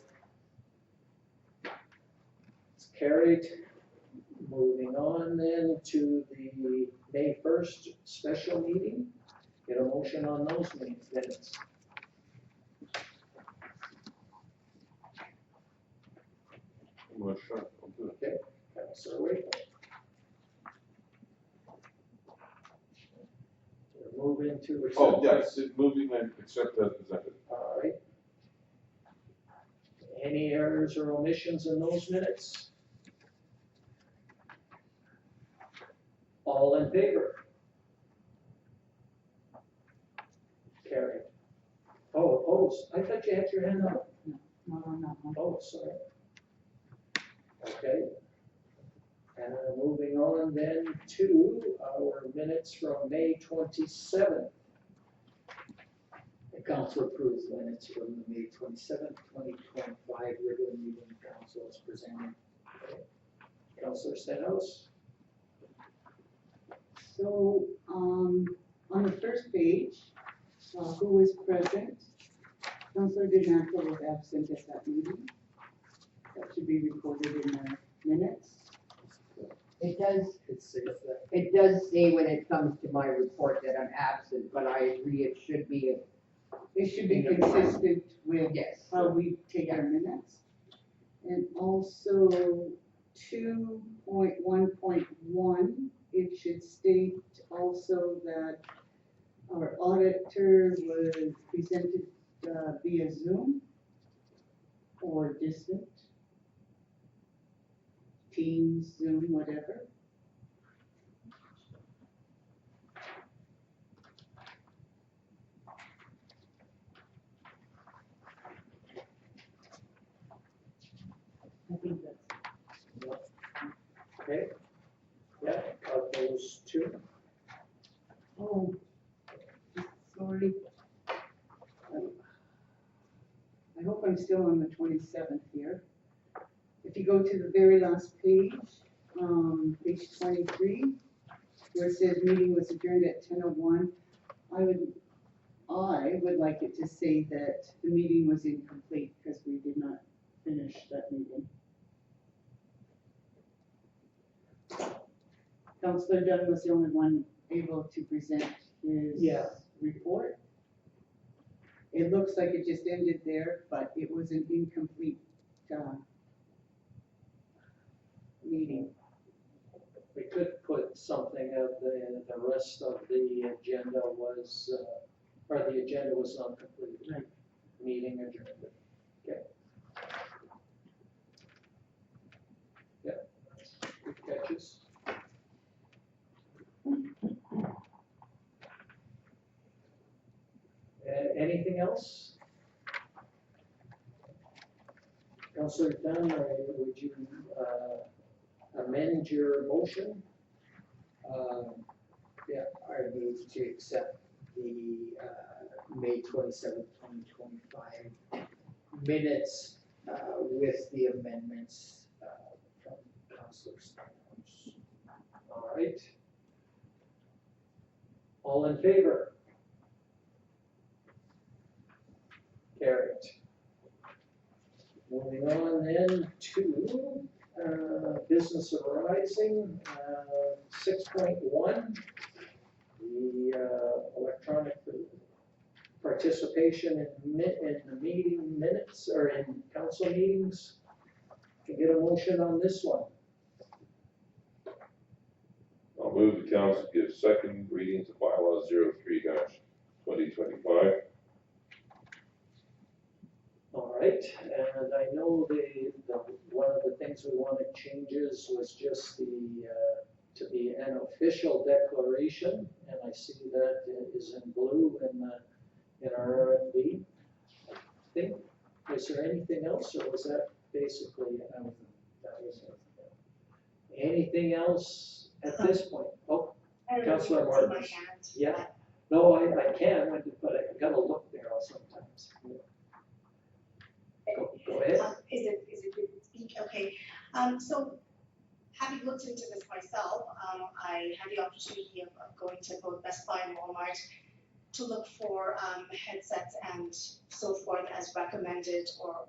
It's carried. Moving on then to the May 1st special meeting. Get a motion on those minutes. I'm not sure. I'll do it. Okay, Councilor Wakefield. We're moving to accept. Oh, yes, moving and accept as presented. All right. Any errors or omissions in those minutes? All in favor? Carried. Oh, opposed. I thought you had your hand up. Not on that one. Oh, sorry. Okay. And moving on then to our minutes from May 27th. The council approves the minutes from the May 27th, 2025 regular meeting of council as presented. Okay. Councilor Stenhouse? So, on the first page, who was present? Councilor DeNanto was absent at that meeting. That should be recorded in the minutes. It does, It's safe that. it does say when it comes to my report that I'm absent, but I agree it should be, It should be consistent with yes. how we take our minutes. And also 2.1.1, it should state also that our auditor was presented via Zoom or distant, Teams, Zoom, whatever. I think that's. Okay. Yeah, of those two. I hope I'm still on the 27th here. If you go to the very last page, page 23, where it says meeting was adjourned at 10:01, I would like it to say that the meeting was incomplete because we did not finish that meeting. Councillor Dunn was the only one able to present his report. It looks like it just ended there, but it was an incomplete meeting. We could put something of the rest of the agenda was, or the agenda was not complete. Right. Meeting adjourned. Okay. Yeah. Good catches. Anything else? Councillor Dunn, would you amend your motion? Yeah, I move to accept the May 27th, 2025 minutes with the amendments from Councillor Steinhaus. All right. All in favor? Carried. Moving on then to business arising, 6.1, the electronic participation in the meeting minutes or in council meetings. Can I get a motion on this one? I'll move the council give second reading to bylaw 03-2025. All right, and I know one of the things we wanted changes was just to be an official declaration, and I see that is in blue in our RFB. I think, is there anything else, or was that basically, that was it? Anything else at this point? Oh, Councillor Martin. Yeah, no, I can, but I gotta look there sometimes. Go ahead. Is it good to speak? Okay. So having looked into this myself, I had the opportunity of going to both Best Buy and Walmart to look for headsets and so forth as recommended or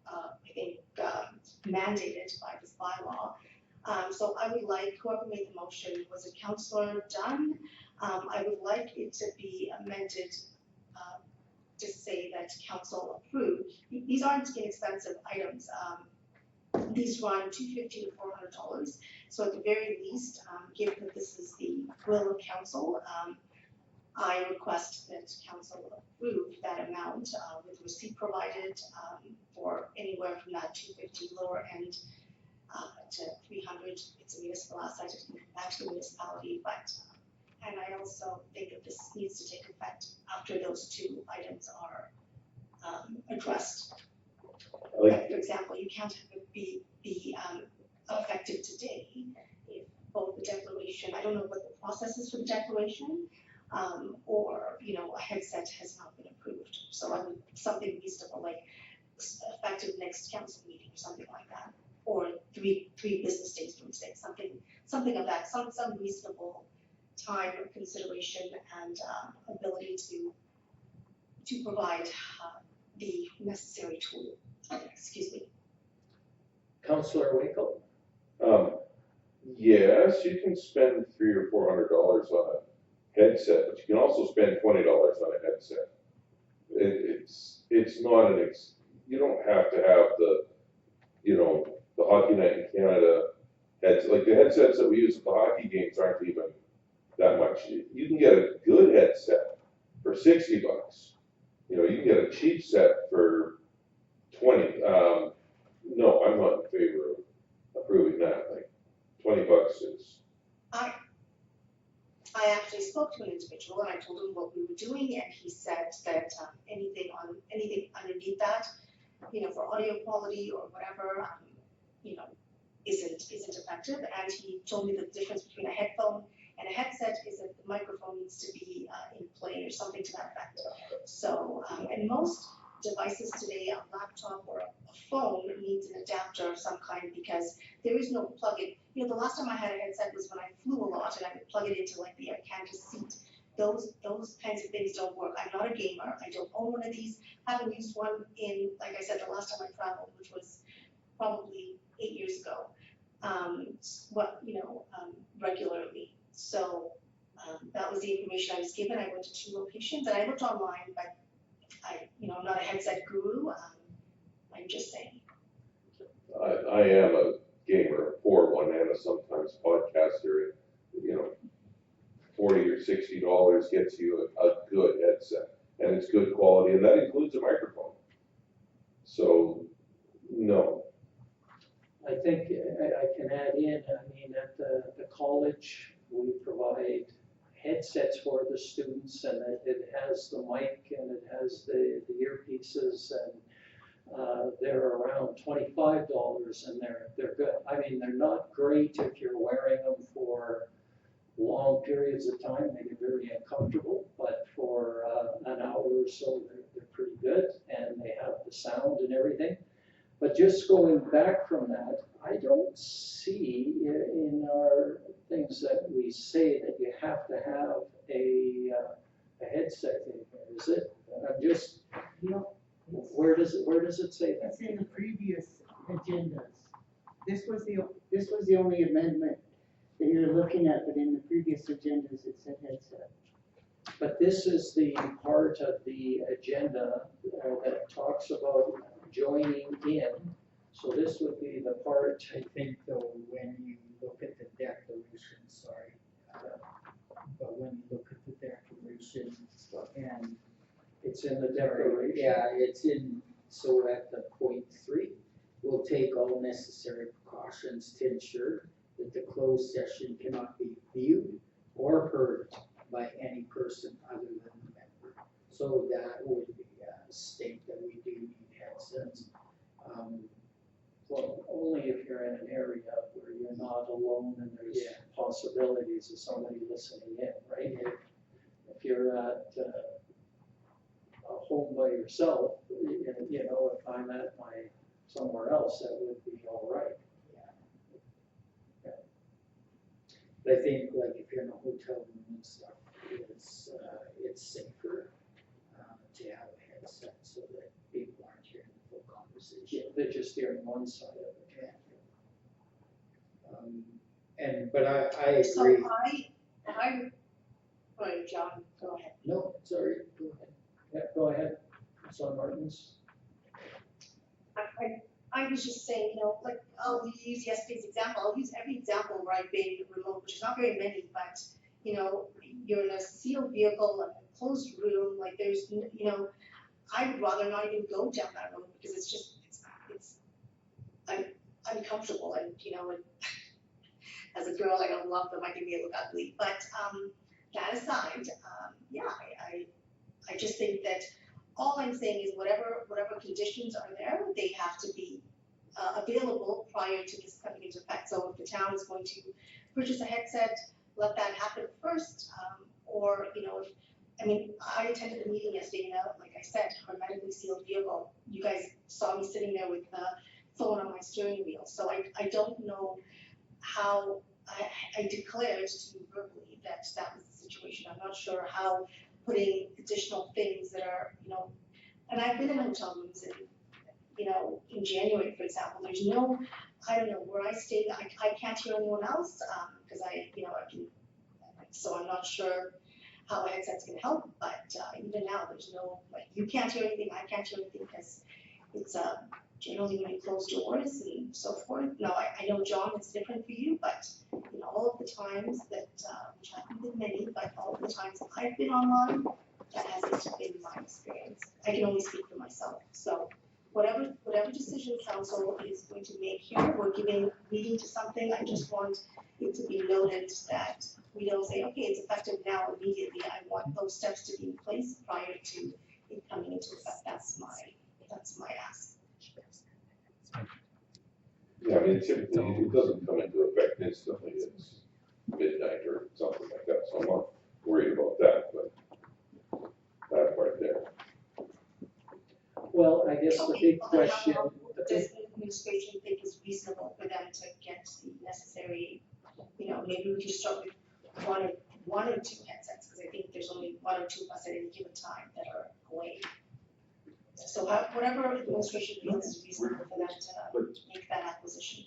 I think mandated by this bylaw. So I would like, whoever made the motion, was it Councillor Dunn? I would like it to be amended to say that council approved. These aren't inexpensive items. These run $250 to $400. So at the very least, given that this is the will of council, I request that council approve that amount with receipt provided for anywhere from that $250 lower end to $300. It's a municipal asset, it's actually a municipality, but and I also think that this needs to take effect after those two items are addressed. Like, for example, you can't have it be effective today if both the declaration, I don't know what the process is for the declaration, or a headset has not been approved. So I would something reasonable like effective next council meeting or something like that, or three business days from today, something of that, some reasonable time, consideration, and ability to provide the necessary tool. Excuse me. Councillor Waco. Yes, you can spend $300 or $400 on a headset, but you can also spend $20 on a headset. It's not you don't have to have the Hockey Night in Canada headsets. Like the headsets that we use at the hockey games aren't even that much. You can get a good headset for $60. You can get a cheap set for $20. No, I'm not in favor of approving that. Like $20 is. I actually spoke to an individual and I told him what we were doing, and he said that anything underneath that, for audio quality or whatever, isn't effective. And he told me the difference between a headphone and a headset is that the microphone needs to be in play or something to that effect. So, and most devices today, a laptop or a phone needs an adapter of some kind because there is no plug-in. You know, the last time I had a headset was when I flew a lot and I would plug it into like the Air Canada seat. Those kinds of things don't work. I'm not a gamer. I don't own one of these. I haven't used one in, like I said, the last time I traveled, which was probably 8 years ago. Regularly. So that was the information I was given. I went to 2 locations and I looked online, but I'm not a headset guru. I'm just saying. I am a gamer, a poor one, and a sometimes podcaster. $40 or $60 gets you a good headset, and it's good quality, and that includes a microphone. So, no. I think I can add in, I mean, at the college, we provide headsets for the students, and it has the mic and it has the earpieces, and they're around $25, and they're good. I mean, they're not great if you're wearing them for long periods of time. They get very uncomfortable, but for an hour or so, they're pretty good, and they have the sound and everything. But just going back from that, I don't see in our things that we say that you have to have a headset in here, is it? I'm just, where does it say that? It's in the previous agendas. This was the only amendment that you're looking at, but in the previous agendas, it said headset. But this is the part of the agenda that talks about joining in. So this would be the part. I think though, when you look at the declaration, but when you look at the declaration and it's in the declaration. Yeah, it's in, so at the point 3, we'll take all necessary precautions to ensure that the closed session cannot be viewed or heard by any person other than the member. So that would be a state that we do need headsets. Well, only if you're in an area where you're not alone and there's possibilities of somebody listening in, right? If you're at home by yourself, if I'm at somewhere else, that would be all right. But I think like if you're in a hotel room and stuff, it's safer to have a headset so that people aren't hearing the full conversation. Yeah, they're just hearing one side of it. But I agree. So sorry, John, go ahead. No, sorry, go ahead. Yeah, go ahead, Councilor Martins. I was just saying, like, I'll use yesterday's example. I'll use every example where I've been remote, which is not very many, but, you're in a sealed vehicle, a closed room, like there's, I would rather not even go down that road because it's uncomfortable and, as a girl, I don't love them, I think they look ugly, but that aside, I just think that all I'm saying is whatever conditions are there, they have to be available prior to this coming into effect. So if the town is going to purchase a headset, let that happen first, I attended a meeting yesterday, like I said, hermetically sealed vehicle. You guys saw me sitting there with the phone on my steering wheel, so I don't know how, I declared to you verbally that was the situation. I'm not sure how putting additional things that are, and I've been in hotel rooms and, in January, for example, there's no, I don't know, where I stay, I can't hear anyone else, because I can, so I'm not sure how a headset's gonna help, but even now, there's no, like, you can't hear anything, I can't hear anything, because it's generally when you close doors and so forth. No, I know, John, it's different for you, but all of the times that, which haven't been many, but all of the times I've been online, that hasn't been my experience. I can only speak for myself. So whatever decision council is going to make here, we're giving meaning to something. I just want it to be noted that we don't say, okay, it's effective now immediately. I want those steps to be in place prior to it coming into effect. That's my ask. Yeah, typically it doesn't come into effect instantly. It's midnight or something like that, so I'm not worried about that, but that part there. Well, I guess the Okay, big well, then question, how the does big, the administration think is reasonable for them to get the necessary, maybe we can start with one or two headsets, because I think there's only one or two of us at any given time that are away. So whatever administration feels is reasonable for them to make that acquisition.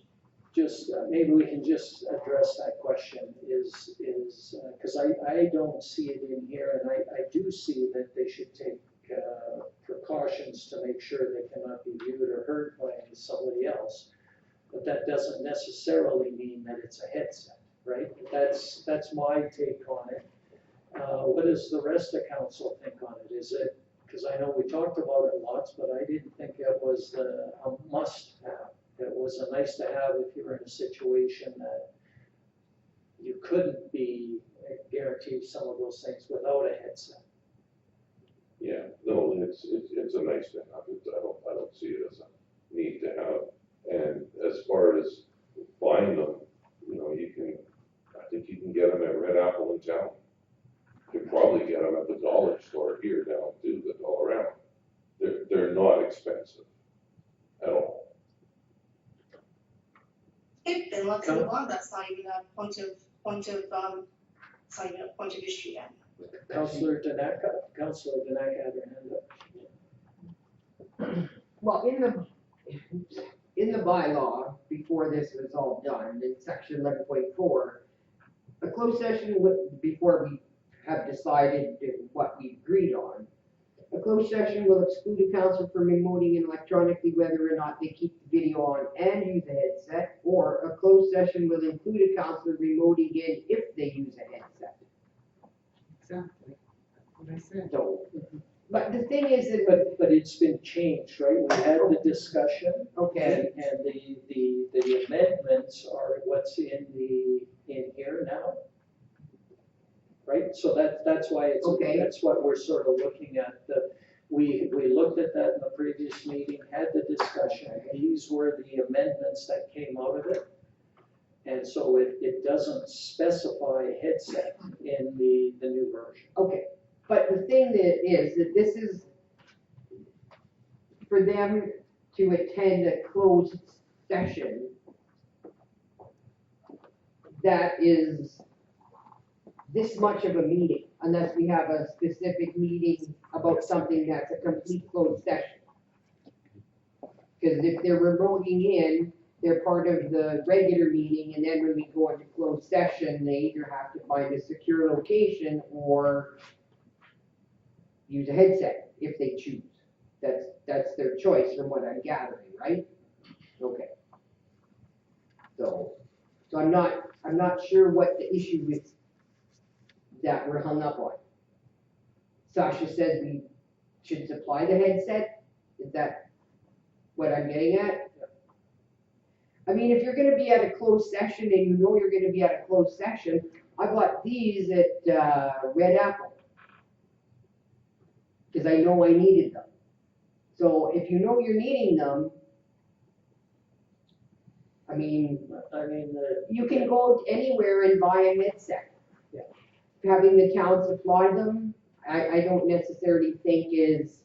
just, maybe we can just address that question is, because I don't see it in here, and I do see that they should take precautions to make sure they cannot be viewed or heard by somebody else. But that doesn't necessarily mean that it's a headset, right? That's my take on it. What does the rest of council think on it? Is it, because I know we talked about it lots, but I didn't think it was a must-have. It was a nice to have if you were in a situation that you couldn't be guaranteed some of those things without a headset. Yeah, no, it's a nice to have, I don't see it as a need to have. And as far as buying them, I think you can get them at Red Apple in town. You can probably get them at the dollar store here down to the Dollarama. They're not expensive at all. Okay, then let's move on, that's not even a point of, it's not even a point of issue then. Councillor Danaka had her hand up. Well, in the bylaw, before this was all done, in section 11.4, a closed session before we have decided what we agreed on, a closed session will exclude a council from remoting electronically whether or not they keep the video on and use a headset, or a closed session will include a council remoting in if they use a headset. Exactly, what I said. So, but the thing is that, But it's been changed, right? We had the discussion. okay, And the amendments are what's in here now. Right, so that's why it's, Okay. that's what we're sort of looking at. We looked at that in the previous meeting, had the discussion. These were the amendments that came out of it. And so it doesn't specify headset in the new version. okay. But the thing that is that this is for them to attend a closed session that is this much of a meeting, unless we have a specific meeting about something that's a complete closed session. Because if they're remoting in, they're part of the regular meeting, and then when we go into closed session, they either have to find a secure location or use a headset if they choose. That's their choice from what I'm gathering, right? Okay. So I'm not sure what the issue is that we're hung up on. Sasha says we should supply the headset. Is that what I'm getting at? I mean, if you're gonna be at a closed session and you know you're gonna be at a closed session, I bought these at Red Apple. Because I know I needed them. So if you know you're needing them, I mean, you can go anywhere and buy a headset. Yeah. Having the town supply them, I don't necessarily think is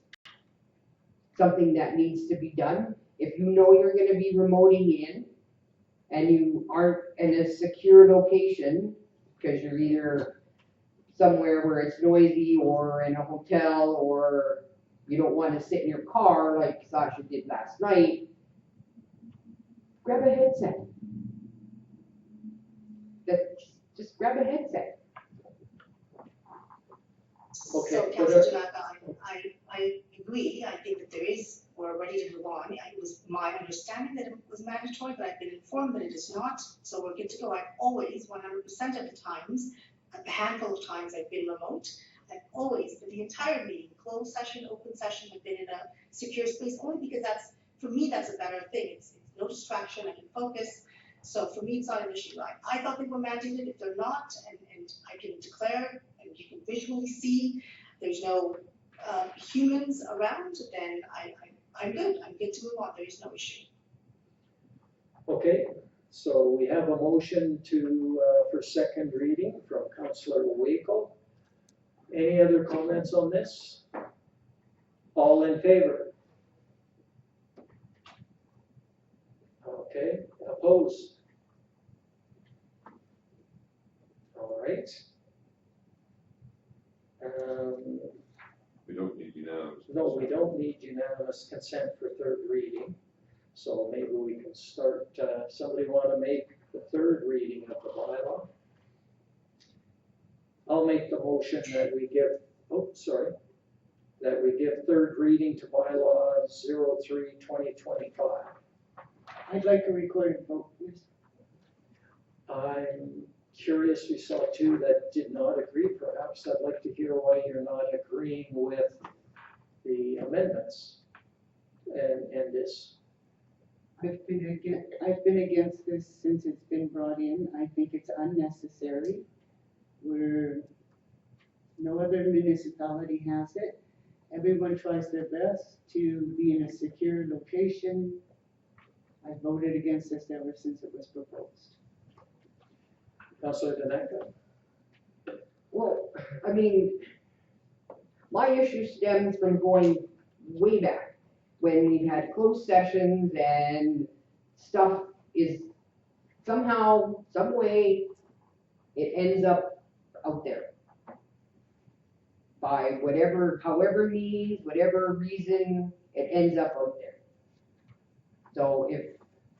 something that needs to be done. If you know you're gonna be remoting in and you aren't in a secure location, because you're either somewhere where it's noisy or in a hotel or you don't want to sit in your car like Sasha did last night, grab a headset. Just grab a headset. Okay, So, but, Councilor Tanaka, I agree, I think that we're ready to move on. It was my understanding that it was mandatory, but I've been informed that it is not, so we're good to go. I've always, 100% of the times, a handful of times I've been remote, I've always, for the entire meeting, closed session, open session, have been in a secure space, only because for me, that's a better thing. It's no distraction, I can focus. So for me, it's not an issue. I thought they were mandated. If they're not, and I can declare, and you can visually see, there's no humans around, then I'm good. I'm good to move on. There is no issue. Okay, so we have a motion for second reading from Councillor Wakel. Any other comments on this? All in favor? Okay, opposed? All right. We don't need unanimous. No, we don't need unanimous consent for third reading. So maybe we can start, somebody want to make the third reading of the bylaw? I'll make the motion that we give, that we give third reading to bylaw 03/2025. I'd like a recorded vote, please. I'm curious, we saw two that did not agree. Perhaps I'd like to hear why you're not agreeing with the amendments and this. I've been against this since it's been brought in. I think it's unnecessary. No other municipality has it. Everyone tries their best to be in a secure location. I voted against this ever since it was proposed. Councilor Daneka? Well, I mean, my issue stems from going way back, when we've had closed sessions and stuff is somehow, some way, it ends up out there. By whatever, however means, whatever reason, it ends up out there. So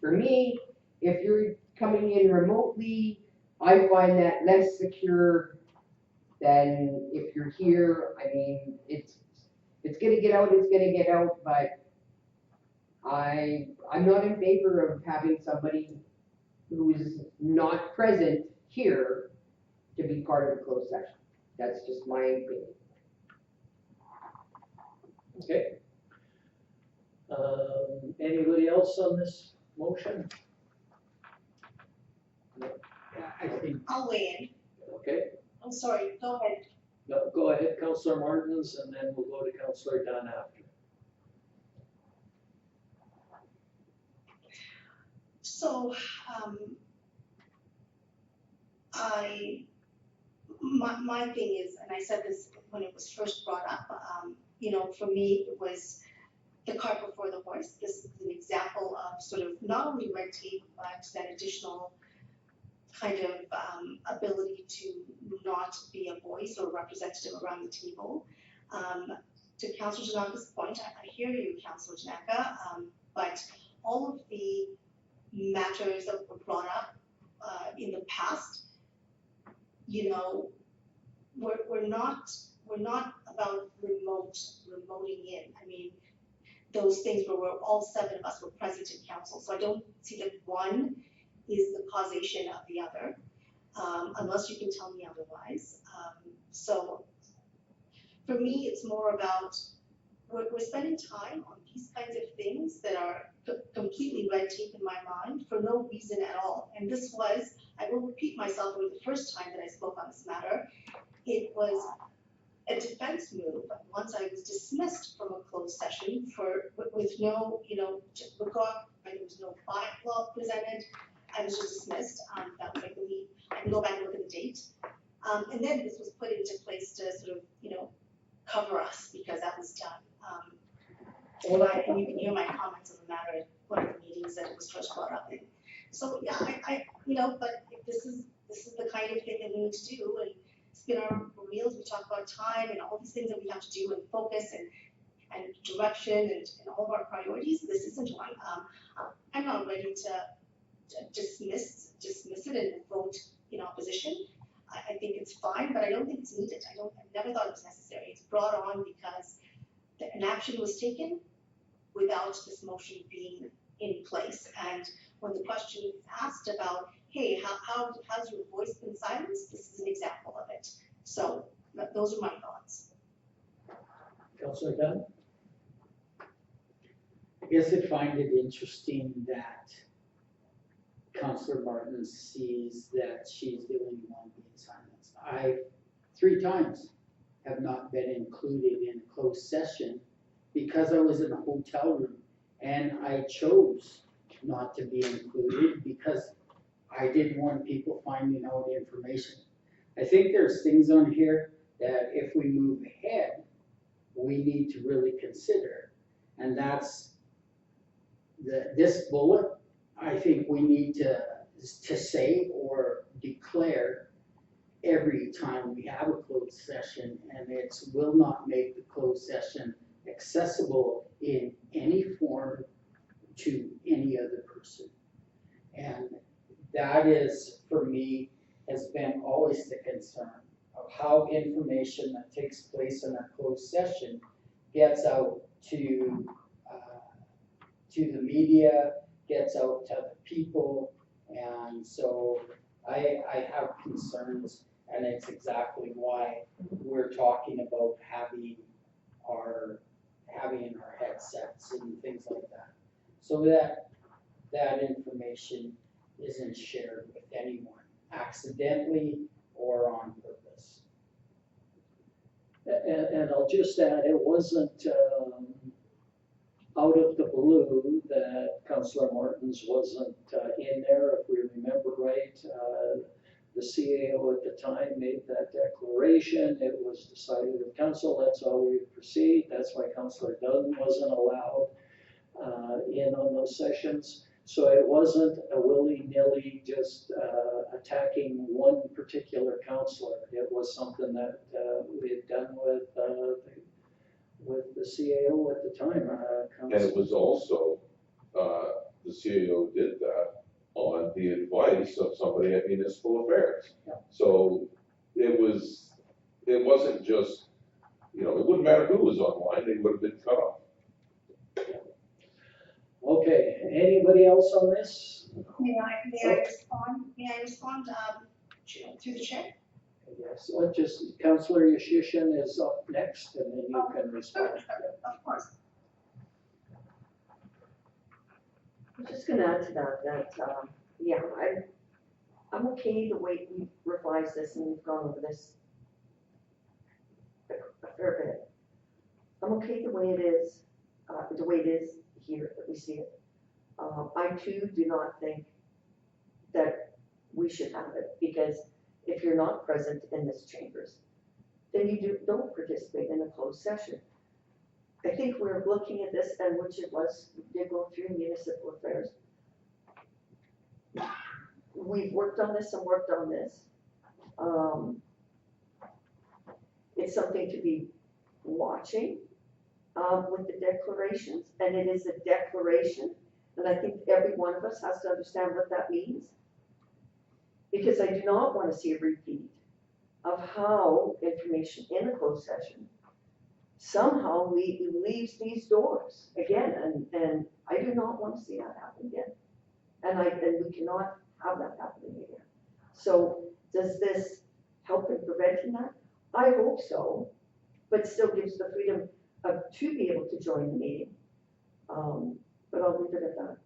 for me, if you're coming in remotely, I find that less secure than if you're here. I mean, it's gonna get out, but I'm not in favor of having somebody who is not present here to be part of a closed session. That's just my opinion. Okay. Anybody else on this motion? No. I think I'll weigh Okay, in. I'm sorry, go ahead. no, go ahead, Councilor Martins, and then we'll go to Councilor Dunn after. So, my thing is, and I said this when it was first brought up, for me, it was the cart before the horse. This is an example of sort of not only red tape, but that additional kind of ability to not be a voice or representative around the table. To Councillor Janaka's point, I hear you, Councillor Janaka, but all of the matters that were brought up in the past, we're not about remoting in. I mean, those things where all 7 of us were present in council. So I don't see that one is the causation of the other, unless you can tell me otherwise. So for me, it's more about we're spending time on these kinds of things that are completely red tape in my mind for no reason at all. And this was, I will repeat myself, it was the first time that I spoke on this matter. It was a defense move once I was dismissed from a closed session with no, there was no bylaw presented. I was just dismissed. That was, I believe, I can go back and look at the date. And then this was put into place to sort of, cover us because that was done. And you can hear my comments on the matter at one of the meetings that it was first brought up in. So yeah, but if this is the kind of thing that we need to do, and spin our wheels, we talk about time and all these things that we have to do and focus and direction and all of our priorities. This isn't one. I'm not ready to dismiss it and vote in opposition. I think it's fine, but I don't think it's needed. I never thought it was necessary. It's brought on because an action was taken without this motion being in place. And when the question is asked about, hey, how's your voice been silenced? This is an example of it. So those are my thoughts. Councilor Dunn? I guess I find it interesting that Councillor Martin sees that she's the only one being silenced. I, 3 times, have not been included in a closed session because I was in a hotel room and I chose not to be included because I didn't want people finding out information. I think there's things on here that if we move ahead, we need to really consider. And that's this bullet I think we need to say or declare every time we have a closed session, and it's will not make the closed session accessible in any form to any other person. And that is, for me, has been always the concern of how information that takes place in a closed session gets out to the media, gets out to the people. And so I have concerns, and it's exactly why we're talking about having our headsets and things like that. So that information isn't shared with anyone accidentally or on purpose. And I'll just add, it wasn't out of the blue that Councillor Martins wasn't in there. If we remember right, the CAO at the time made that declaration. It was decided at council, that's how we proceed. That's why Councillor Dunn wasn't allowed in on those sessions. So it wasn't a willy-nilly just attacking one particular councillor. It was something that we had done with the CAO at the time. And it was also, the CAO did that on the advice of somebody at Municipal Affairs. Yeah. So it wasn't just, it wouldn't matter who was online, they would have been cut off. Okay, anybody else on this? May I respond? May I respond through the chair? Yes, let's just, Councillor Yashishin is up next, and then you can respond. Of course. I'm just gonna add to that, yeah, I'm okay the way we revised this, and we've gone over this a fair bit. I'm okay the way it is here, that we see it. I too do not think that we should have it, because if you're not present in this chambers, then you don't participate in a closed session. I think we're looking at this, and which it was, we did go through municipal affairs. We've worked on this and worked on this. It's something to be watching with the declarations, and it is a declaration, and I think every one of us has to understand what that means. Because I do not want to see a repeat of how information in a closed session somehow leaves these doors again, and I do not want to see that happen again. And we cannot have that happening again. So does this help in preventing that? I hope so, but still gives the freedom to be able to join the meeting. But I'll leave it at that.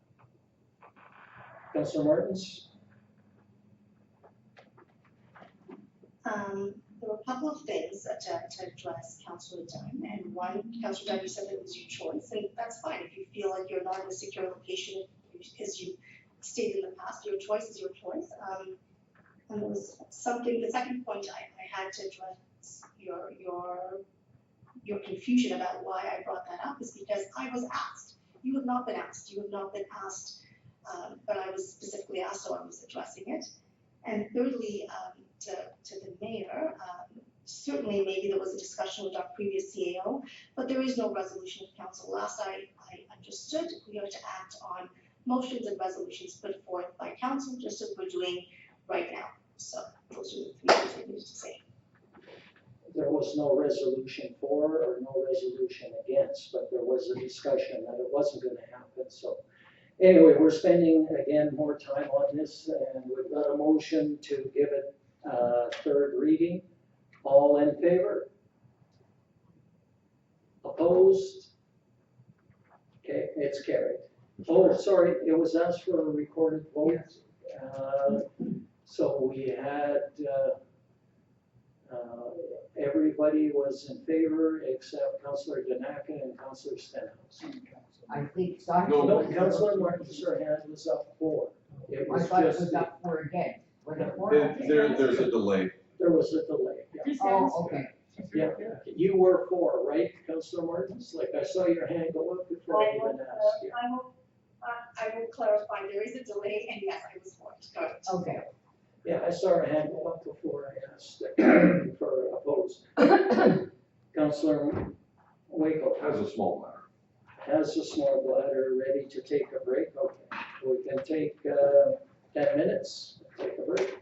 Councillor Martins? There were a couple of things to address Councillor Dunn, and one, Councillor Dunn, you said it was your choice, and that's fine. If you feel like you're not in a secure location, as you stated in the past, your choice is your choice. And there was something, the second point I had to address your confusion about why I brought that up is because I was asked. You have not been asked. You have not been asked, but I was specifically asked, so I was addressing it. And thirdly, to the mayor, certainly maybe there was a discussion with our previous CAO, but there is no resolution of council. Last I understood, we are to act on motions and resolutions put forth by council, just as we're doing right now. So those are the three things I needed to say. There was no resolution for or no resolution against, but there was a discussion that it wasn't going to happen. So anyway, we're spending again more time on this, and we've got a motion to give it third reading. All in favor? Opposed? Okay, it's carried. Oh, sorry, it was asked for a recorded vote. So we had everybody was in favor except Councillor Danaka and Councillor Stenhouse. I think No, Councillor Martin's hand was up for. It I was thought it just, was up for again. Was it for? There's a delay. there was a delay. Yeah. Oh, okay. Yeah, you were for, right, Councillor Martins? Like I saw your hand go up before I even asked. Yeah. I I will clarify, there is a delay, and yes, I was for it, correct. Okay. Yeah, I saw her hand go up before I asked for opposed. Councillor Waco As a small matter. has a small bladder ready to take a break. Okay, we can take 10 minutes, take a break.